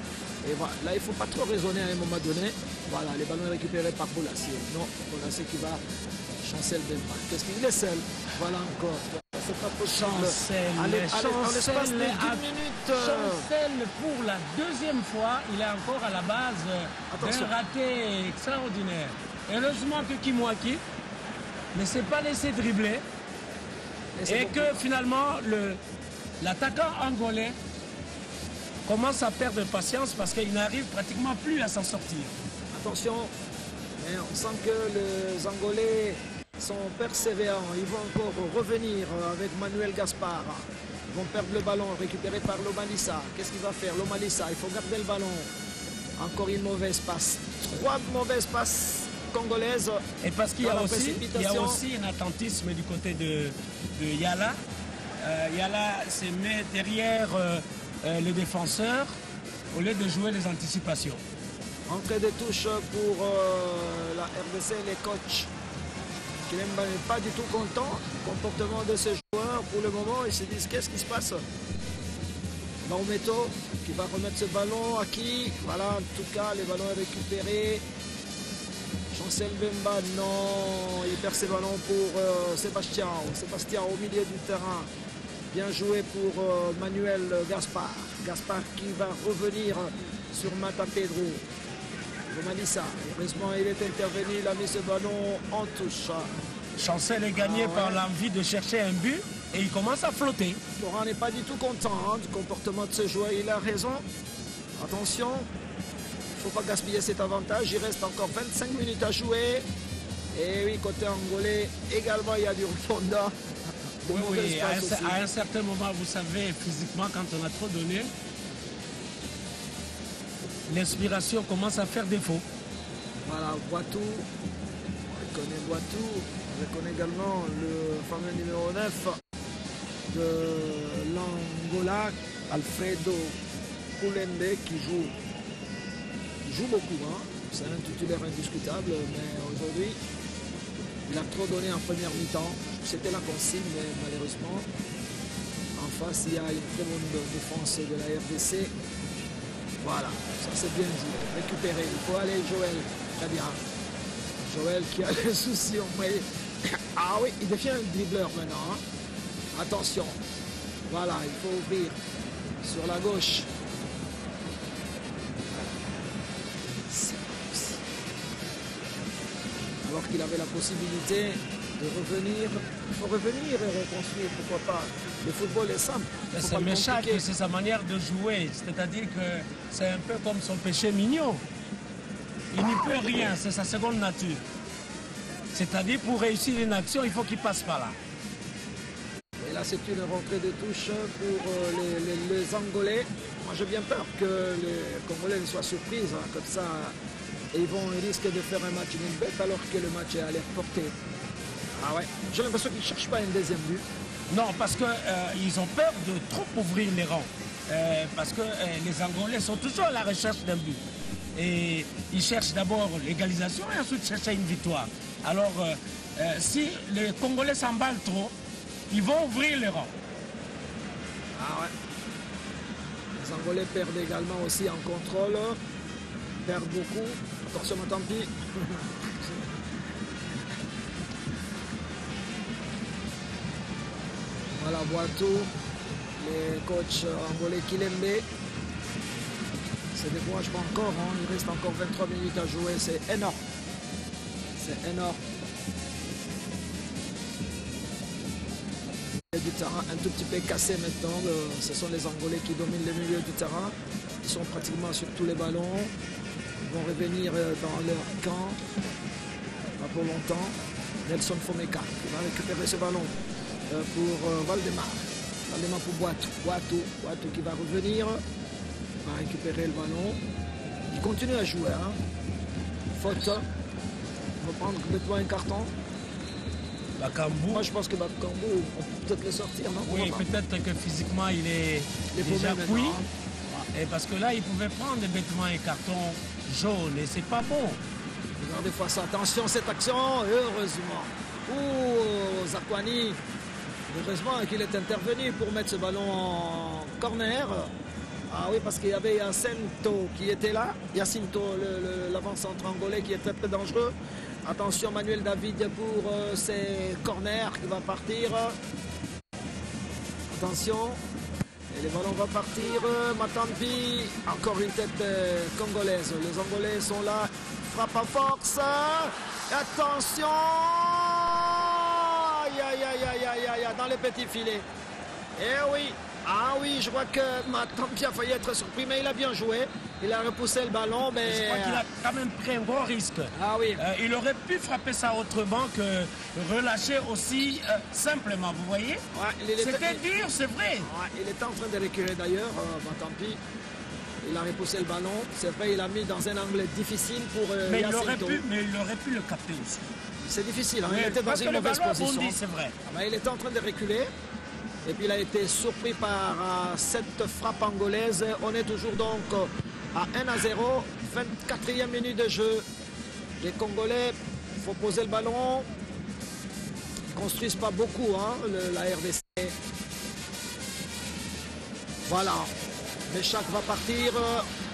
Et voilà, là, il ne faut pas trop raisonner à un moment donné. Voilà, les ballons récupérés par Bolassier. Non, Bolassier qui va... Chancel Bemba. Qu'est-ce qu'il est seul? Voilà encore. C'est pas possible. Chancel pour la deuxième fois, il est encore à la base d'un raté extraordinaire. Heureusement que Kimwaki ne s'est pas laissé dribbler et que finalement l'attaquant angolais commence à perdre patience parce qu'il n'arrive pratiquement plus à s'en sortir. Attention, on sent que les Angolais sont persévérants. Ils vont encore revenir avec Manuel Gaspar. Ils vont perdre le ballon récupéré par Lomalissa. Qu'est-ce qu'il va faire? Lomalissa, il faut garder le ballon. Encore une mauvaise passe. 3 mauvaises passes congolaises. Et parce qu'il y a aussi un attentisme du côté de Yala. Yala se met derrière les défenseurs au lieu de jouer les anticipations. Entrée de touche pour la RDC, les coachs. Kilemba n'est pas du tout content du comportement de ces joueurs. Pour le moment, ils se disent qu'est-ce qui se passe? Baometo qui va remettre ce ballon à qui? Voilà, en tout cas, les ballons récupérés. Chancel Bemba, non, il perd ses ballons pour Sébastien. Sébastien au milieu du terrain. Bien joué pour Manuel Gaspar. Gaspar qui va revenir sur Mata Pedro. Romalissa, heureusement il est intervenu, il a mis ce ballon en touche. Chancel est gagné par l'envie de chercher un but et il commence à flotter. Laurent n'est pas du tout content du comportement de ce joueur, il a raison. Attention, il ne faut pas gaspiller cet avantage, il reste encore 25 minutes à jouer. Et oui, côté angolais, également il y a du Rwanda. Oui, à un certain moment, vous savez, physiquement, quand on a trop donné, l'inspiration commence à faire défaut. Voilà, Boitou, on reconnaît Boitou, on reconnaît également le fameux numéro 9 de l'Angola, Alfredo Koulembe, qui joue beaucoup. Hein. C'est un titulaire indiscutable, mais aujourd'hui, il a trop donné en première mi-temps. C'était la consigne, mais malheureusement, en face, il y a une très bonne défense de la RDC. Voilà, ça c'est bien dit. Récupérer, il faut aller Joël. Très bien. Joël qui a le souci, on voyait. Ah oui, il devient un dribbleur maintenant. Hein. Attention. Voilà, il faut ouvrir sur la gauche. Alors qu'il avait la possibilité de revenir. Il faut revenir et reconstruire, pourquoi pas. Le football est simple. C'est méchant, c'est sa manière de jouer. C'est-à-dire que c'est un peu comme son péché mignon. Il n'y peut rien, c'est sa seconde nature. C'est-à-dire pour réussir une action, il faut qu'il passe par là. Et là, c'est une rentrée de touche pour les Angolais. Moi, j'ai bien peur que les Congolais ne soient surprises, hein, comme ça. Et ils risquent de faire un match d'une bête alors que le match est à l'air porté. Ah ouais, j'ai l'impression qu'ils ne cherchent pas un deuxième but. Non, parce qu'ils ont peur de trop ouvrir les rangs. Parce que les Angolais sont toujours à la recherche d'un but. Et ils cherchent d'abord l'égalisation et ensuite chercher une victoire. Alors, si les Congolais s'emballent trop, ils vont ouvrir les rangs. Ah ouais. Les Angolais perdent également aussi en contrôle. Perdent beaucoup. Attention, tant pis. Voilà, Boato, les coachs angolais Kilembe. Se décourage pas encore, hein. Il reste encore 23 minutes à jouer, c'est énorme. C'est énorme. Du terrain un tout petit peu cassé maintenant. Ce sont les Angolais qui dominent le milieu du terrain. Ils sont pratiquement sur tous les ballons. Ils vont revenir dans leur camp. Pas pour longtemps. Nelson Fomeka qui va récupérer ce ballon pour Valdemar. Valdemar pour Boato. Boato qui va revenir. Il va récupérer le ballon. Il continue à jouer. Hein. Faute. Il va prendre complètement un carton. Bakambu. Moi je pense que Bakambu, on peut peut-être le sortir, non? Oui, peut-être que physiquement il est déjà cuit. Et parce que là, il pouvait prendre bêtement un carton jaune et c'est pas bon. Regardez face, attention cette action, heureusement. Oh, Zakwani, heureusement qu'il est intervenu pour mettre ce ballon en corner. Ah oui, parce qu'il y avait Jacinto qui était là. Jacinto, l'avant-centre angolais qui est très très dangereux. Attention Manuel David pour ses corners qui va partir. Attention. Et le ballon va partir. Matampi. Encore une tête congolaise. Les Angolais sont là. Frappe en force. Attention. Aïe aïe aïe aïe aïe aïe. Dans les petits filets. Eh oui. Ah oui, je crois que Matampi a failli être surpris, mais il a bien joué. Il a repoussé le ballon, mais... Je crois qu'il a quand même pris un gros risque. Ah oui. Il aurait pu frapper ça autrement que relâcher aussi simplement, vous voyez? Ouais, c'était dur, c'est vrai. Ouais, il était en train de reculer d'ailleurs, Matampi. Il a repoussé le ballon. C'est vrai, il a mis dans un angle difficile pour mais il aurait pu le capter aussi. C'est difficile, hein? Oui, il était dans une mauvaise position. C'est vrai. Ah ben, il était en train de reculer. Et puis il a été surpris par cette frappe angolaise. On est toujours donc à 1-0, 24e minute de jeu. Les Congolais, il faut poser le ballon. Ils ne construisent pas beaucoup, hein, la RDC. Voilà. Meshak va partir.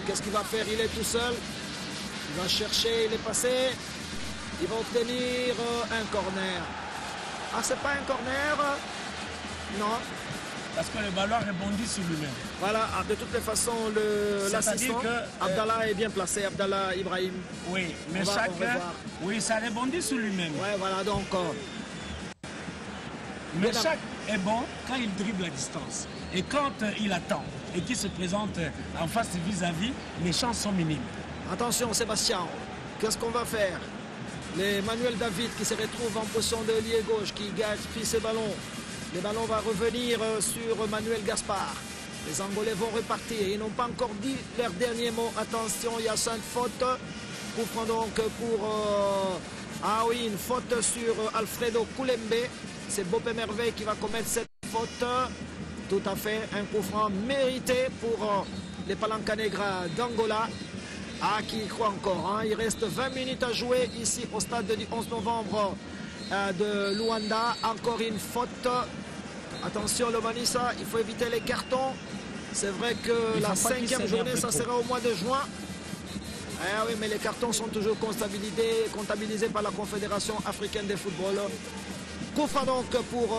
Qu'est-ce qu'il va faire? Il est tout seul. Il va chercher, il est passé. Il va obtenir un corner. Ah, c'est pas un corner? Non. Parce que le ballon rebondit sur lui-même. Voilà, de toutes les façons, l'assistant, Abdallah est bien placé, Abdallah Ibrahim. Oui, mais oui, ça rebondit sur lui-même. Ouais, voilà, donc... mais chaque est bon quand il dribble la distance. Et quand il attend et qu'il se présente en face vis-à-vis, les chances sont minimes. Attention, Sébastien, qu'est-ce qu'on va faire? Les Manuel David qui se retrouve en position de lié gauche, qui gaspille ses ballons. Le ballon va revenir sur Manuel Gaspard. Les Angolais vont repartir. Ils n'ont pas encore dit leur dernier mot. Attention, il y a 5 fautes. Coup franc donc pour... ah oui, une faute sur Alfredo Koulembe. C'est Bopé Merveille qui va commettre cette faute. Tout à fait. Un coup franc mérité pour les Palancanegra d'Angola. Ah, qui y croit encore. Hein. Il reste 20 minutes à jouer ici au stade du 11 novembre de Luanda. Encore une faute Attention, Lomalisa, il faut éviter les cartons. C'est vrai que la 5e journée, ça sera au mois de juin. Ah oui, mais les cartons sont toujours comptabilisés par la Confédération africaine de football. Coup franc donc pour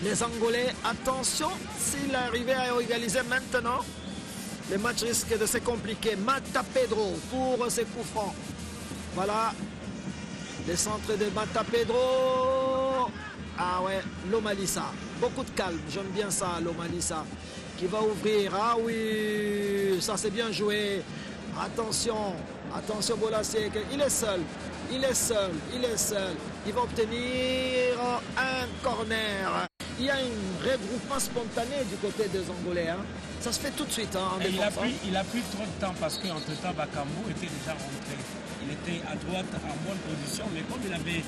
les Angolais. Attention, s'il arrivait à égaliser maintenant, le match risque de se compliquer. Mata Pedro pour ses coups francs. Voilà, les centres de Mata Pedro. Ah ouais, Lomalisa. Beaucoup de calme, j'aime bien ça, Lomalisa. Qui va ouvrir. Ah oui, ça c'est bien joué. Attention, attention Bolasie, il est seul, il est seul, il est seul. Il va obtenir un corner. Il y a un regroupement spontané du côté des Angolais. Hein. Ça se fait tout de suite. Hein, il a pris trop de temps parce qu'entre-temps, Bakambu était déjà rentré. Il était à droite en bonne position, mais comme il avait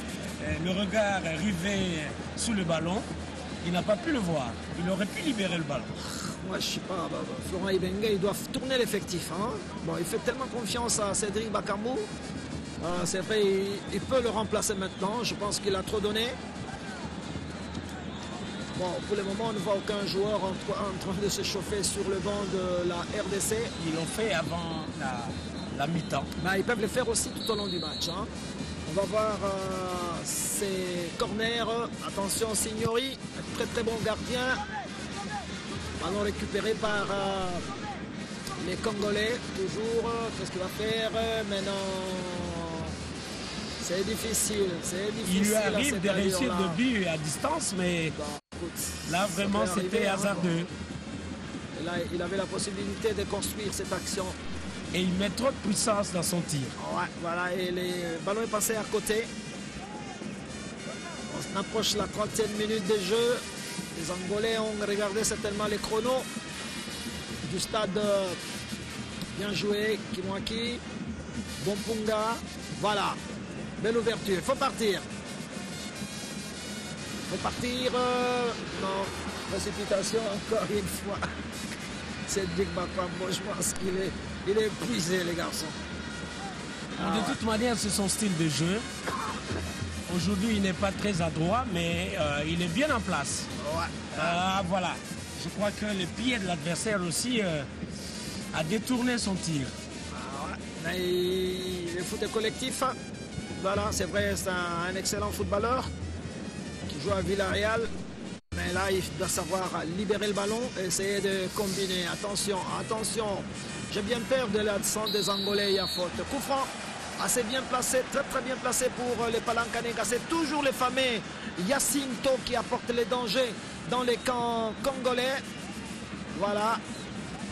le regard rivé sous le ballon, il n'a pas pu le voir. Il aurait pu libérer le ballon. Moi, je ne sais pas, Florent Ibenge, il doit tourner l'effectif. Hein. Bon, il fait tellement confiance à Cédric Bakambu. C'est vrai, il peut le remplacer maintenant. Je pense qu'il a trop donné. Bon, pour le moment, on ne voit aucun joueur en train de se chauffer sur le banc de la RDC. Ils l'ont fait avant la mi-temps. Bah, ils peuvent le faire aussi tout au long du match. Hein. On va voir ces corners. Attention, Signori, très très bon gardien. Ballon récupéré par les Congolais. Toujours, qu'est-ce qu'il va faire maintenant? C'est difficile, c'est difficile. Il lui arrive de réussir le but à distance, mais bon, écoute, là vraiment c'était hasardeux. Et là, il avait la possibilité de construire cette action. Et il met trop de puissance dans son tir. Ouais, voilà, et le ballon est passé à côté. On approche la 30e minute de jeu. Les Angolais ont regardé certainement les chronos du stade. Bien joué, Kimwaki, Bompunga. Voilà, belle ouverture. Il faut partir. Il faut partir. Non, précipitation encore une fois. C'est Dick Bakambu, je pense qu'il est épuisé, les garçons. De toute manière, c'est son style de jeu. Aujourd'hui, il n'est pas très adroit, mais il est bien en place. Ouais. Voilà. Je crois que le pied de l'adversaire aussi a détourné son tir. Ouais. Mais le foot est collectif. Voilà, c'est vrai, c'est un excellent footballeur qui joue à Villarreal. Mais là, il doit savoir libérer le ballon et essayer de combiner. Attention, attention. J'ai bien peur de la descente des Angolais. Il y a faute. Coup franc. Assez bien placé, très très bien placé pour les Palankanega. C'est toujours les fameux Yacinto qui apportent les dangers dans les camps congolais. Voilà.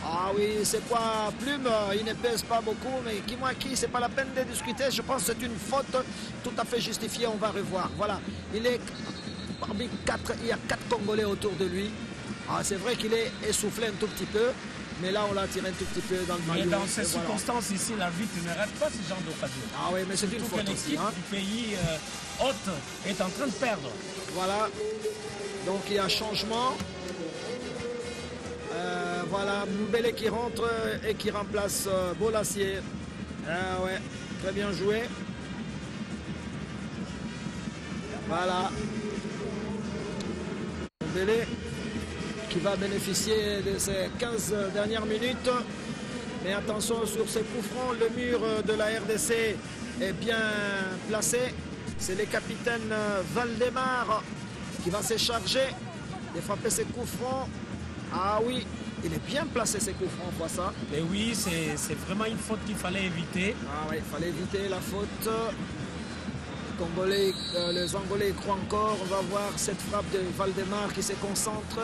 Ah oui, c'est quoi? Plume, il ne pèse pas beaucoup, mais Kimwaki, c'est pas la peine de discuter. Je pense que c'est une faute tout à fait justifiée. On va revoir. Voilà. Il est parmi 4, il y a 4 Congolais autour de lui. Ah, c'est vrai qu'il est essoufflé un tout petit peu. Mais là, on l'a tiré un tout petit peu dans le maillot. Mais dans ces circonstances ici, l'arbitre ne rate pas ce genre d'occasion. Ah oui, mais c'est une faute aussi. L'équipe du pays hôte est en train de perdre. Voilà. Donc il y a changement. Voilà, Moubele qui rentre et qui remplace Bolasie. Ah ouais, très bien joué. Voilà. Moubele qui va bénéficier de ces 15 dernières minutes. Mais attention sur ces coups francs, le mur de la RDC est bien placé. C'est le capitaine Valdemar qui va se charger de frapper ses coups francs. Ah oui, il est bien placé ses coups francs, on voit ça. Mais oui, c'est vraiment une faute qu'il fallait éviter. Ah oui, il fallait éviter la faute. Les Angolais y croient encore. On va voir cette frappe de Valdemar qui se concentre.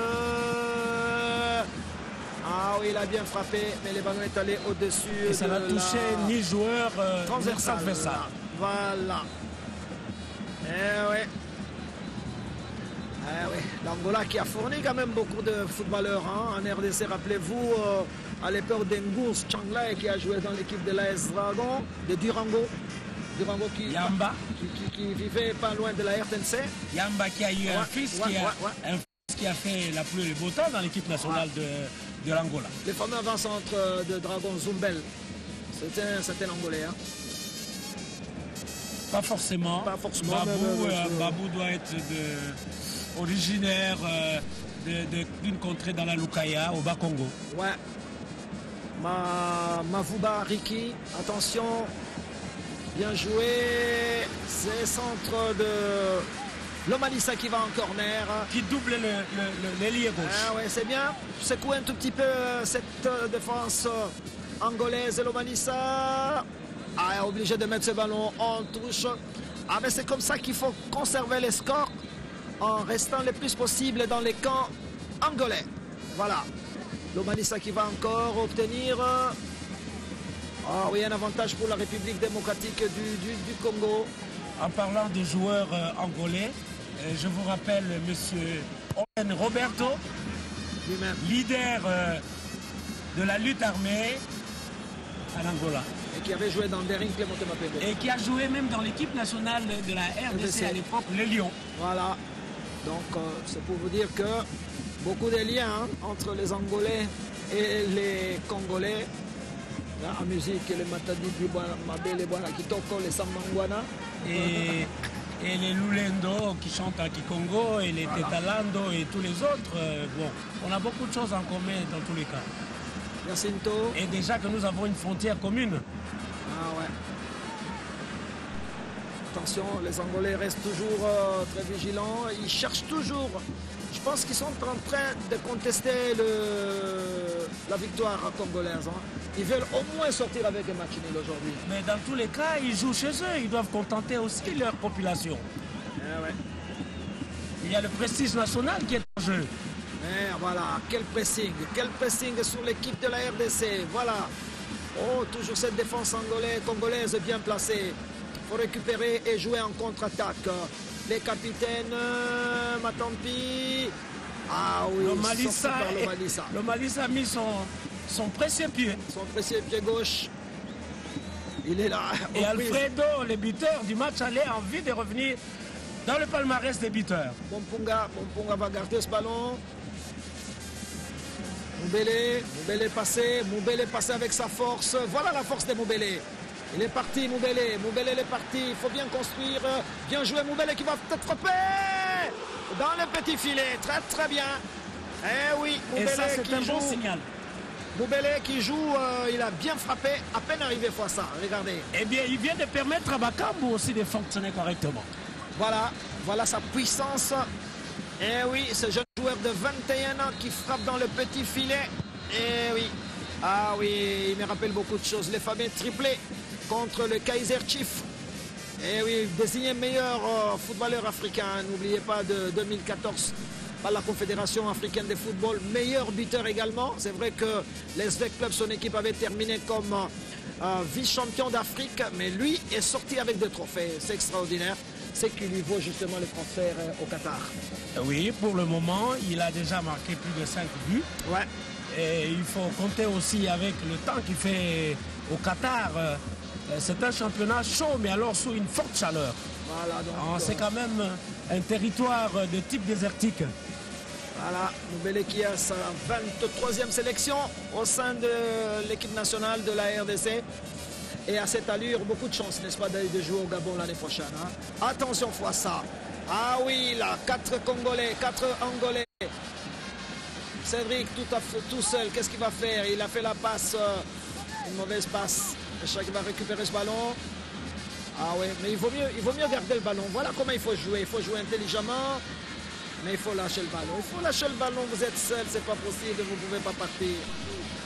Ah oui, il a bien frappé, mais le ballon est allé au-dessus. Et ça n'a touché ni joueur transversal. Voilà. Eh ouais. Eh ouais. L'Angola qui a fourni quand même beaucoup de footballeurs hein, en RDC. Rappelez-vous, à l'époque d'Engus Changlai qui a joué dans l'équipe de l'AS Dragon, de Durango. Durango Yamba. Qui vivait pas loin de la RTNC. Yamba qui a eu un fils qui a fait la pluie et le beau temps dans l'équipe nationale de l'Angola. Le fameux avant-centre de Dragon Zumbel. C'était l'Angolais. Hein. Pas forcément. Pas forcément. Babou doit être originaire d'une contrée dans la Lukaya, au Bas-Congo. Ouais. Mavouba Riki, attention. Bien joué. C'est centre de Lomalissa qui va en corner. Qui double l'ailier gauche. Ah ouais, c'est bien. Secoue un tout petit peu cette défense angolaise. Lomalissa obligé de mettre ce ballon en touche. Ah mais c'est comme ça qu'il faut conserver les scores en restant le plus possible dans les camps angolais. Voilà. Lomalissa qui va encore obtenir un avantage pour la République démocratique du Congo. En parlant de joueurs angolais, je vous rappelle monsieur Owen Roberto, lui-même, leader de la lutte armée à l'Angola. Et qui avait joué dans Bering Clément Mapembe. Et qui a joué même dans l'équipe nationale de la RDC à l'époque, les Lions. Voilà. Donc c'est pour vous dire que beaucoup de liens entre les Angolais et les Congolais. Là, en musique, les Matadi, Mabele, Kitoko, les Sambangwana. Et les Lulendo qui chantent à Kikongo, et les Tetalando et tous les autres. Bon, on a beaucoup de choses en commun dans tous les cas. Jacinto. Et déjà que nous avons une frontière commune. Ah ouais. Attention, les Angolais restent toujours très vigilants. Ils cherchent toujours. Je pense qu'ils sont en train de contester la victoire congolaise. Ils veulent au moins sortir avec un match nul aujourd'hui. Mais dans tous les cas, ils jouent chez eux. Ils doivent contenter aussi leur population. Ah ouais. Il y a le prestige national qui est en jeu. Voilà, quel pressing sur l'équipe de la RDC. Voilà. Oh, toujours cette défense congolaise bien placée. Il faut récupérer et jouer en contre-attaque. Les capitaines, Matampi. Ah oui, Lomalissa a mis son précieux pied. Son précieux pied gauche. Il est là. Et Alfredo, le buteur du match, allait envie de revenir dans le palmarès des buteurs. Bompunga va garder ce ballon. Moubele passé avec sa force. Voilà la force de Moubele. Il est parti, Moubele est parti. Il faut bien construire. Bien joué, Moubele qui va peut-être frapper dans le petit filet. Très très bien. Eh oui, Moubele. Et ça, c'est un bon signal. Moubele qui joue, il a bien frappé, à peine arrivé fois ça. Regardez. Eh bien, il vient de permettre à Bakambu aussi de fonctionner correctement. Voilà sa puissance. Eh oui, ce jeune joueur de 21 ans qui frappe dans le petit filet. Eh oui. Ah oui, il me rappelle beaucoup de choses. Les fameux triplés contre le Kaiser Chiefs. Et oui, désigné meilleur footballeur africain. N'oubliez pas de 2014 par la Confédération africaine de football. Meilleur buteur également. C'est vrai que l'Svec Club, son équipe avait terminé comme vice-champion d'Afrique. Mais lui est sorti avec 2 trophées. C'est extraordinaire. C'est qui lui vaut justement le transfert au Qatar. Oui, pour le moment, il a déjà marqué plus de 5 buts. Ouais. Et il faut compter aussi avec le temps qu'il fait au Qatar. C'est un championnat chaud, mais alors sous une forte chaleur. Voilà, donc. C'est quand même un territoire de type désertique. Voilà, Moubele qui a sa 23e sélection au sein de l'équipe nationale de la RDC. Et à cette allure, beaucoup de chance, n'est-ce pas, de jouer au Gabon l'année prochaine. Attention, fois ça. Ah oui, là, 4 Congolais, 4 Angolais. Cédric tout seul, qu'est-ce qu'il va faire? Il a fait la passe, une mauvaise passe. Chacun va récupérer ce ballon. Ah oui, mais il vaut mieux garder le ballon. Voilà comment il faut jouer. Il faut jouer intelligemment, mais il faut lâcher le ballon. Il faut lâcher le ballon, vous êtes seul, c'est pas possible, vous ne pouvez pas partir.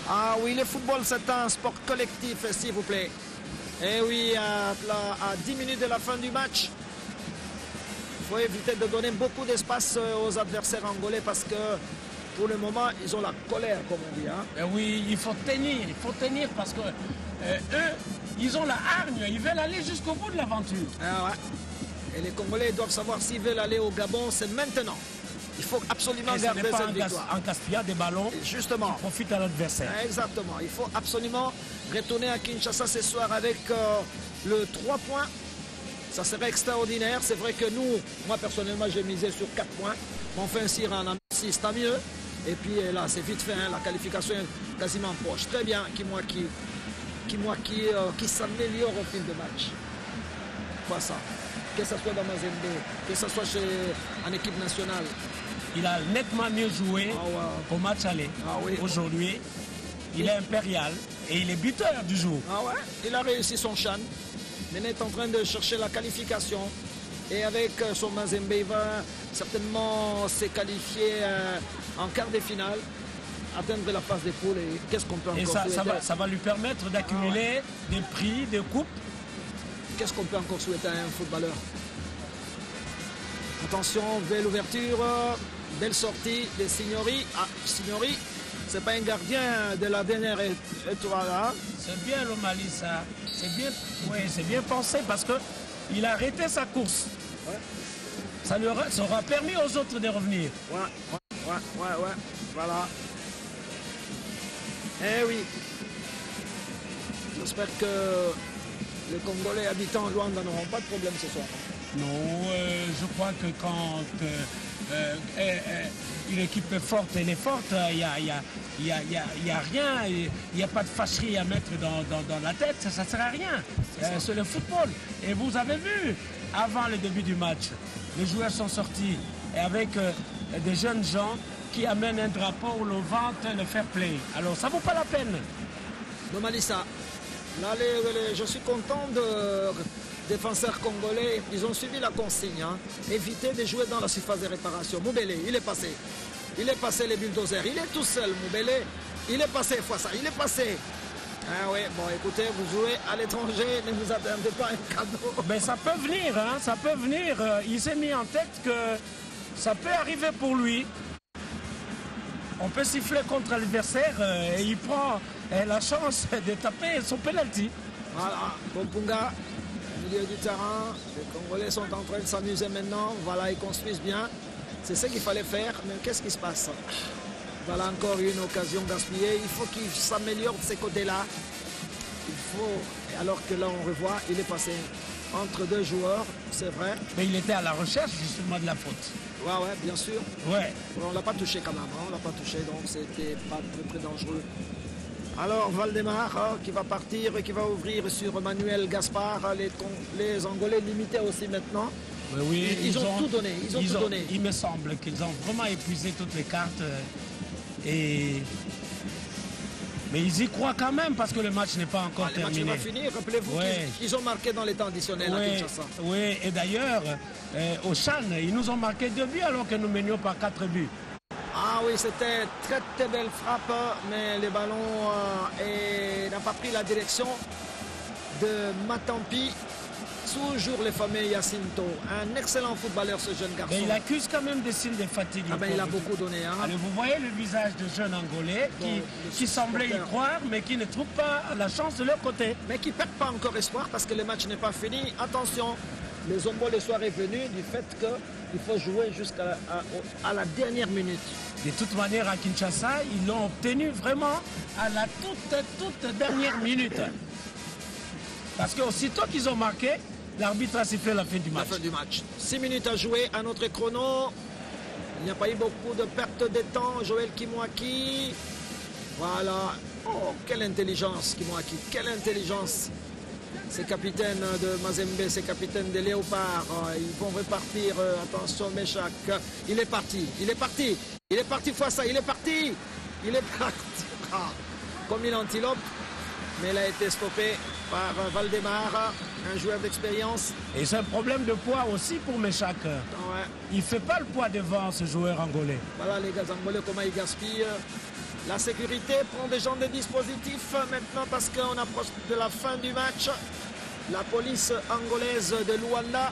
Ah oui, le football, c'est un sport collectif, s'il vous plaît. Et oui, à 10 minutes de la fin du match, il faut éviter de donner beaucoup d'espace aux adversaires angolais parce que pour le moment, ils ont la colère, comme on dit. Et oui, il faut tenir parce que eux, ils ont la hargne, ils veulent aller jusqu'au bout de l'aventure. Ah ouais. Et les Congolais doivent savoir s'ils veulent aller au Gabon, c'est maintenant. Il faut absolument garder cette victoire. En gaspillant des ballons, justement, qui profitent à l'adversaire. Exactement. Il faut absolument retourner à Kinshasa ce soir avec le 3 points. Ça serait extraordinaire. C'est vrai que nous, moi personnellement, j'ai misé sur 4 points. On fait un sire en 6, tant mieux. Et puis là, c'est vite fait. La qualification est quasiment proche. Très bien. Qui s'améliore au fil de match. Voilà ça. que ce soit dans Mazembe, que ce soit en équipe nationale. Il a nettement mieux joué au match aller. Aujourd'hui, il est impérial et il est buteur du jour. Il a réussi son chan. Maintenant, il est en train de chercher la qualification. Et avec son Mazembe, il va certainement se qualifier en quart de finale, atteindre la phase des poules. Et qu'est-ce qu'on peut encore souhaiter? Ça va lui permettre d'accumuler des prix, des coupes. Qu'est-ce qu'on peut encore souhaiter à un footballeur? Attention, belle ouverture, belle sortie de Signori. Signori, c'est pas un gardien de la dernière étoile. C'est bien le Mali, ça. C'est bien pensé parce qu'il a arrêté sa course. Ça aura permis aux autres de revenir. Voilà. Eh oui. J'espère que les Congolais habitants de Luanda n'auront pas de problème ce soir. Non, je crois que quand une équipe est forte, elle est forte, il n'y a rien, il n'y a pas de fâcherie à mettre dans la tête, ça ne sert à rien. C'est le football. Et vous avez vu, avant le début du match, les joueurs sont sortis et avec des jeunes gens qui amènent un drapeau, le ventre, le fair play. Alors ça ne vaut pas la peine. Malissa, là, je suis content de défenseurs congolais, ils ont suivi la consigne. Éviter de jouer dans la surface de réparation. Moubele, il est passé. Il est passé les bulldozers. Il est tout seul, Moubele. Il est passé, fois ça. Il est passé. Ah oui, bon, écoutez, vous jouez à l'étranger, ne vous attendez pas à un cadeau. Mais ça peut venir, ça peut venir. Il s'est mis en tête que ça peut arriver pour lui. On peut siffler contre l'adversaire et il prend la chance de taper son penalty. Voilà, Bompunga, milieu du terrain. Les Congolais sont en train de s'amuser maintenant. Voilà, ils construisent bien. C'est ce qu'il fallait faire, mais qu'est-ce qui se passe? Voilà encore une occasion gaspillée. Il faut qu'il s'améliore de ces côtés-là. Il faut, alors que là on revoit, il est passé entre deux joueurs, c'est vrai. Mais il était à la recherche justement de la faute. Ouais, bien sûr. Ouais. On ne l'a pas touché quand même, on l'a pas touché, donc c'était pas très dangereux. Alors Valdemar qui va partir et qui va ouvrir sur Manuel Gaspard. Les Angolais limités aussi maintenant. Oui, ils ont tout donné. Tout donné. Il me semble qu'ils ont vraiment épuisé toutes les cartes. Mais ils y croient quand même parce que le match n'est pas encore terminé. Le match va finir. Rappelez-vous qu'ils ont marqué dans les temps additionnels à Kinshasa. Oui, et d'ailleurs, au Chan, ils nous ont marqué 2 buts alors que nous menions par 4 buts. Ah oui, c'était très belle frappe, mais le ballon n'a pas pris la direction de Matampi. Toujours les fameux Jacinto. Un excellent footballeur, ce jeune garçon. Mais il accuse quand même des signes de fatigue. Il a beaucoup donné. Alors, vous voyez le visage de jeunes Angolais qui semblaient y croire, mais qui ne trouvent pas la chance de leur côté. Mais qui ne perdent pas encore espoir parce que le match n'est pas fini. Attention, le Zombo le soir est venu du fait qu'il faut jouer jusqu'à la dernière minute. De toute manière, à Kinshasa, ils l'ont obtenu vraiment à la toute dernière minute. Parce qu'aussitôt qu'ils ont marqué, l'arbitre a sifflé la fin du match. La fin du match. 6 minutes à jouer à notre chrono. Il n'y a pas eu beaucoup de perte de temps. Joël Kimwaki. Voilà. Oh, quelle intelligence, Kimwaki. Quelle intelligence. Ces capitaines de Mazembe, ces capitaines des Léopards. Ils vont repartir. Attention, Méchac. Il est parti. Il est parti. Il est parti, Fouassa. Il est parti. Il est parti. Comme une antilope. Mais il a été stoppé par Valdemar, un joueur d'expérience. Et c'est un problème de poids aussi pour Méchac. Ouais. Il ne fait pas le poids devant ce joueur angolais. Voilà les gars angolais, comment ils gaspillent. La sécurité prend des gens de dispositifs maintenant parce qu'on approche de la fin du match. La police angolaise de Luanda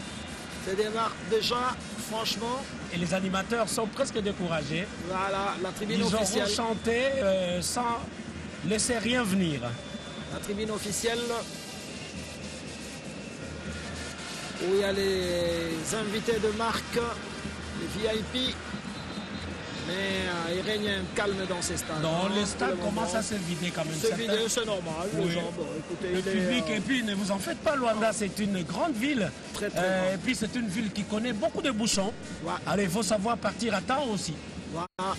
se démarre déjà, franchement. Et les animateurs sont presque découragés. Voilà, la tribune officielle. Ils auront chanté sans laisser rien venir. La tribune officielle où il y a les invités de marque, les VIP, mais il règne un calme dans ces stades. Non, les stades commencent à se vider quand même. C'est vidé, c'est normal. Oui. Écoutez, le public, et puis ne vous en faites pas, Luanda, c'est une grande ville. Très grande. Et puis c'est une ville qui connaît beaucoup de bouchons. Ouais. Alors il faut savoir partir à temps aussi. Voilà.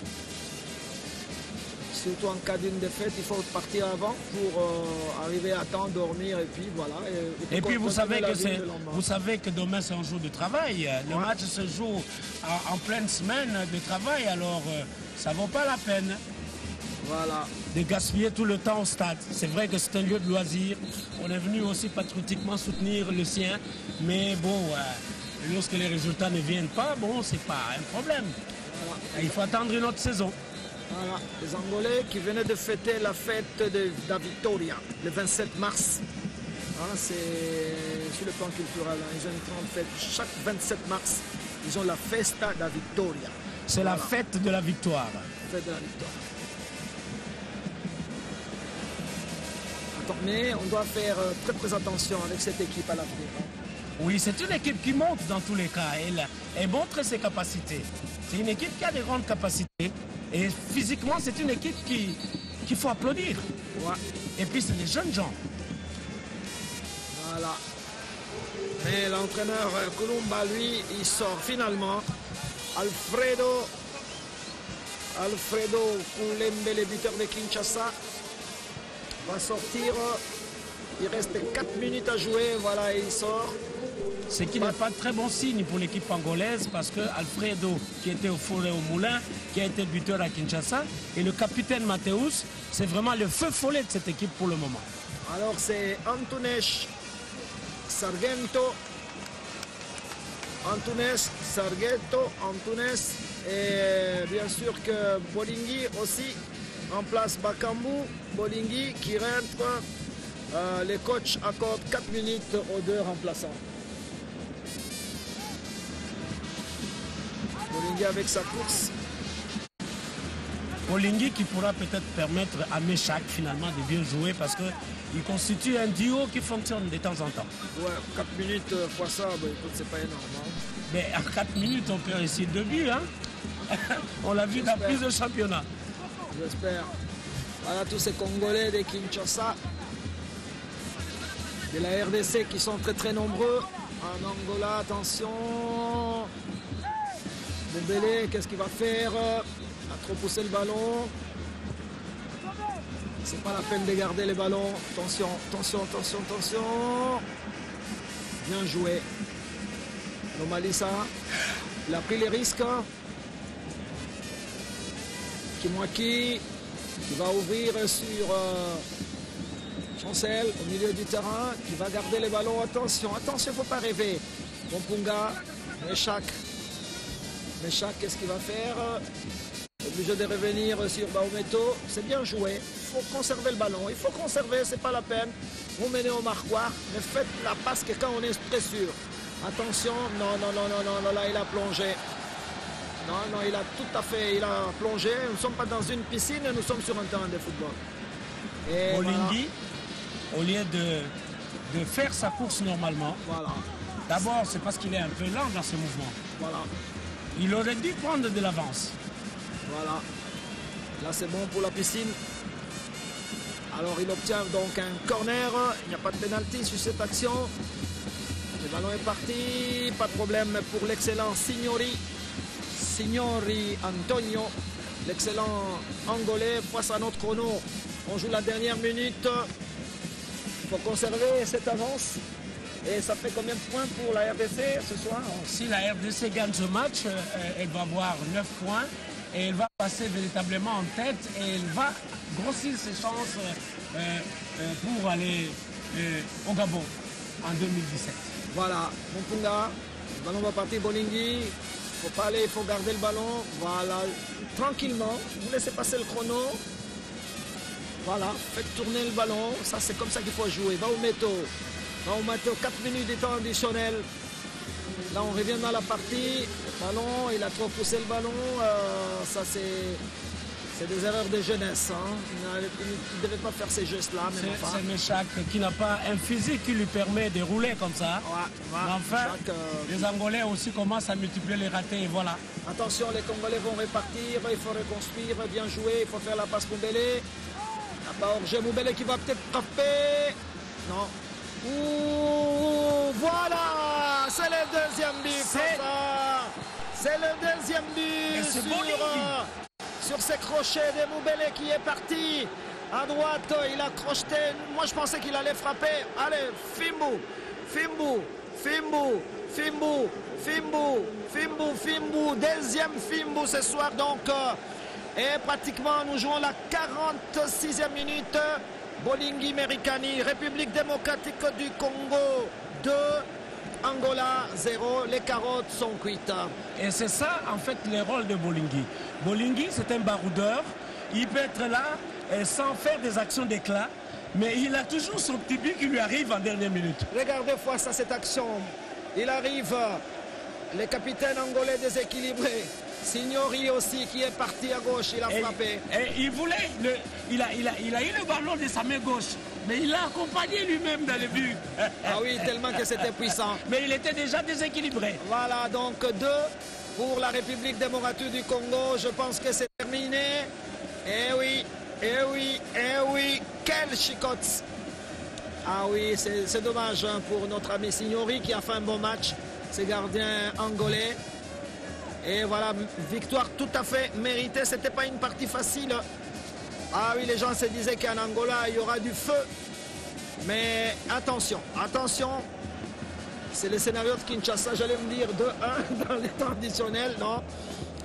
surtout en cas d'une défaite, il faut partir avant pour arriver à temps, dormir et puis voilà. Et puis vous savez que demain c'est un jour de travail. Le match se joue en pleine semaine de travail, alors ça ne vaut pas la peine. Voilà. De gaspiller tout le temps au stade. C'est vrai que c'est un lieu de loisir. On est venu aussi patriotiquement soutenir le sien. Mais bon, lorsque les résultats ne viennent pas, bon, c'est pas un problème. Voilà. Il faut attendre une autre saison. Voilà. Les Angolais qui venaient de fêter la fête de la Victoria, le 27 mars. Hein, c'est sur le plan culturel. Hein. Ils ont une grande fête. Chaque 27 mars, ils ont la Festa da Victoria. C'est la fête de la victoire. Fête de la victoire. Mais on doit faire très attention avec cette équipe à l'avenir. Oui, c'est une équipe qui monte dans tous les cas. Elle montre ses capacités. C'est une équipe qui a des grandes capacités. Et physiquement, c'est une équipe qu'il faut applaudir. Ouais. Et puis, c'est des jeunes gens. Voilà. Mais l'entraîneur Kulumba, lui, il sort finalement. Alfredo Kulembe, le buteur de Kinshasa, va sortir. Il reste 4 minutes à jouer. Voilà, et il sort. Ce qui n'est pas de très bon signe pour l'équipe angolaise parce que Alfredo, qui était au four et au moulin, qui a été buteur à Kinshasa, et le capitaine Mateus, c'est vraiment le feu follet de cette équipe pour le moment. Alors c'est Antunes Sargento, et bien sûr que Bolingui aussi remplace Bakambu. Bolingui qui rentre. Les coachs accordent 4 minutes aux deux remplaçants. Bolingui avec sa course. Bolingui qui pourra peut-être permettre à Meshak finalement de bien jouer parce qu'il constitue un duo qui fonctionne de temps en temps. Ouais, 4 minutes fois ça, bah, écoute, c'est pas énorme. Hein. Mais en 4 minutes, on peut réussir 2 buts. Hein. On l'a vu dans plusieurs championnats. J'espère. Voilà tous ces Congolais de Kinshasa, de la RDC qui sont très nombreux. En Angola, attention. Dembélé, qu'est-ce qu'il va faire? A trop poussé le ballon. C'est pas la peine de garder les ballons. Attention. Bien joué. Nomalisa, il a pris les risques. Kimwaki, qui va ouvrir sur Chancel au milieu du terrain, qui va garder les ballons. Attention, il ne faut pas rêver. Bompunga, Meshak, qu'est-ce qu'il va faire? Obligé de revenir sur Baometo. C'est bien joué. Il faut conserver le ballon. Il faut conserver, c'est pas la peine. Vous menez au marquoir, mais faites la passe que quand on est très sûr. Attention, non, là il a plongé. Non, il a tout à fait, il a plongé. Nous ne sommes pas dans une piscine, nous sommes sur un terrain de football. Et Bolingui, voilà. Au lieu de faire sa course normalement, voilà. D'abord c'est parce qu'il est un peu lent dans ses mouvements. Voilà. Il aurait dû prendre de l'avance. Voilà. Là c'est bon pour la piscine. Alors il obtient donc un corner. Il n'y a pas de pénalty sur cette action. Le ballon est parti. Pas de problème pour l'excellent Signori Antonio. L'excellent Angolais face à notre chrono. On joue la dernière minute. Il faut conserver cette avance. Et ça fait combien de points pour la RDC ce soir? Si la RDC gagne ce match, elle va avoir 9 points. Et elle va passer véritablement en tête. Et elle va grossir ses chances pour aller au Gabon en 2017. Voilà, Mpunga. Le ballon va partir Bolingui. Il ne faut pas aller, il faut garder le ballon. Voilà, tranquillement. Vous laissez passer le chrono. Voilà, faites tourner le ballon. Ça, c'est comme ça qu'il faut jouer. Va au métaux. 4 minutes de temps additionnel. Là, on revient dans la partie. Le ballon, il a trop poussé le ballon. Ça, c'est des erreurs de jeunesse. Hein. Il ne devait pas faire ces gestes-là. C'est Meshak qui n'a pas un physique qui lui permet de rouler comme ça. Ouais, mais enfin, les Angolais aussi commencent à multiplier les ratés. Et voilà. Attention, les Congolais vont repartir. Il faut reconstruire, bien jouer. Il faut faire la passe Moubélé. Moubélé qui va peut-être frapper. Non. Ouh, voilà, c'est le deuxième but. C'est le deuxième but sur ses crochets de Moubele qui est parti. À droite, il a crocheté. Moi, je pensais qu'il allait frapper. Allez, Fimbu, Fimbu, Fimbu, Fimbu, Fimbu, Fimbu, Fimbu. Deuxième Fimbu ce soir, donc. Et pratiquement, nous jouons la 46e minute. Bolingui Merikani, République démocratique du Congo 2, Angola 0. Les carottes sont cuites. Et c'est ça, en fait, le rôle de Bolingui. Bolingui, c'est un baroudeur. Il peut être là sans faire des actions d'éclat. Mais il a toujours son petit but qui lui arrive en dernière minute. Regardez face à cette action. Il arrive, le capitaine angolais déséquilibré. Signori aussi qui est parti à gauche, il a frappé. Et il voulait, il a eu le ballon de sa main gauche, mais il l'a accompagné lui-même dans le but. Ah oui, tellement que c'était puissant. Mais il était déjà déséquilibré. Voilà, donc 2 pour la République démocratique du Congo. Je pense que c'est terminé. Eh oui, eh oui, eh oui, quel chicotte. Ah oui, c'est dommage hein, pour notre ami Signori qui a fait un bon match, ces gardiens angolais. Et voilà, victoire tout à fait méritée. C'était pas une partie facile. Ah oui, les gens se disaient qu'en Angola, il y aura du feu. Mais attention, attention. C'est le scénario de Kinshasa, j'allais me dire 2-1 dans les temps additionnels, non?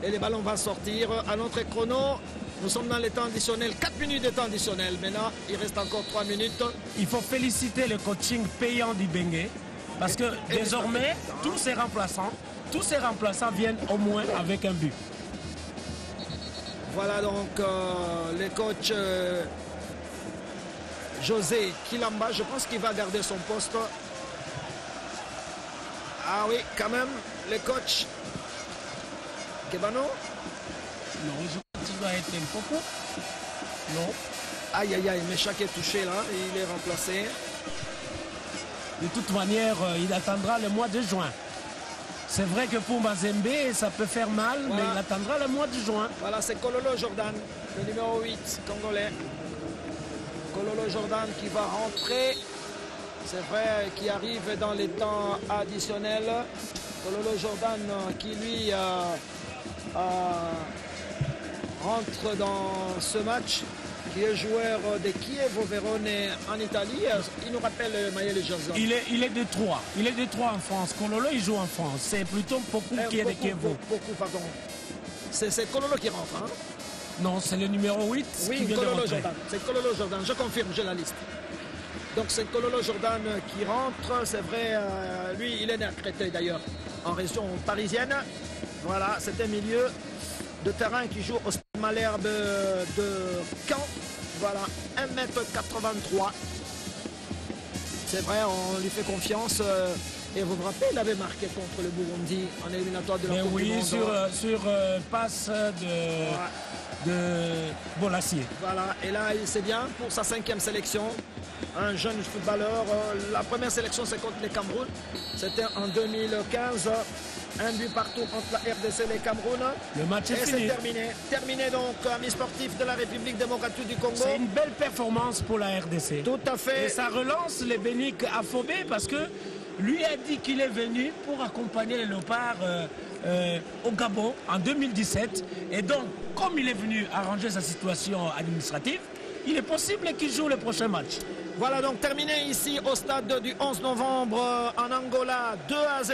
Et les ballons vont sortir à notre chrono. Nous sommes dans les temps additionnels, 4 minutes de temps additionnel. Maintenant, il reste encore 3 minutes. Il faut féliciter le coaching payant du Bengue. Parce que désormais, tous ces remplaçants viennent au moins avec un but. Voilà donc le coach José Kilamba. Je pense qu'il va garder son poste. Ah oui, quand même, le coach Kebano. Non, je pense qu'il doit être un Popo. Non. Aïe, aïe, aïe, Meshak est touché là, il est remplacé. De toute manière, il attendra le mois de juin. C'est vrai que pour Mazembe, ça peut faire mal, voilà. Mais il attendra le mois de juin. Voilà, c'est Kololo Jordan, le numéro 8 congolais. Kololo Jordan qui va rentrer. C'est vrai qu'il arrive dans les temps additionnels. Kololo Jordan qui lui rentre dans ce match, qui est joueur de Chievo Vérone en Italie. Il nous rappelle Maël Jason. Il est de Troyes. Il est de Troyes en France. Kololo, il joue en France. C'est plutôt Pokou qui est de Chievo. Pokou, pardon. C'est Kololo qui rentre, hein? Non, c'est le numéro 8 oui, qui vient Kololo de rentrer. Jordan. C'est Kololo Jordan. Je confirme, j'ai la liste. Donc c'est Kololo Jordan qui rentre. C'est vrai, lui, il est né à Créteil d'ailleurs, en région parisienne. Voilà, c'est un milieu de terrain qui joue au Stade Malherbe de Caen. Voilà, 1m83. C'est vrai, on lui fait confiance. Et vous vous rappelez, il avait marqué contre le Burundi en éliminatoire de la Coupe du Monde. Sur passe de Bolassier. Voilà, et là, c'est bien pour sa 5e sélection. Un jeune footballeur. La première sélection, c'est contre les Cameroun. C'était en 2015. Un but partout entre la RDC et les Cameroun. Le match est fini. Et c'est terminé. Terminé donc, amis sportifs de la République démocratique du Congo. C'est une belle performance pour la RDC. Tout à fait. Et ça relance les Bénic Afobé parce que lui a dit qu'il est venu pour accompagner les Léopards au Gabon en 2017. Et donc, comme il est venu arranger sa situation administrative, il est possible qu'il joue le prochain match. Voilà donc terminé ici au stade du 11 novembre en Angola, 2-0.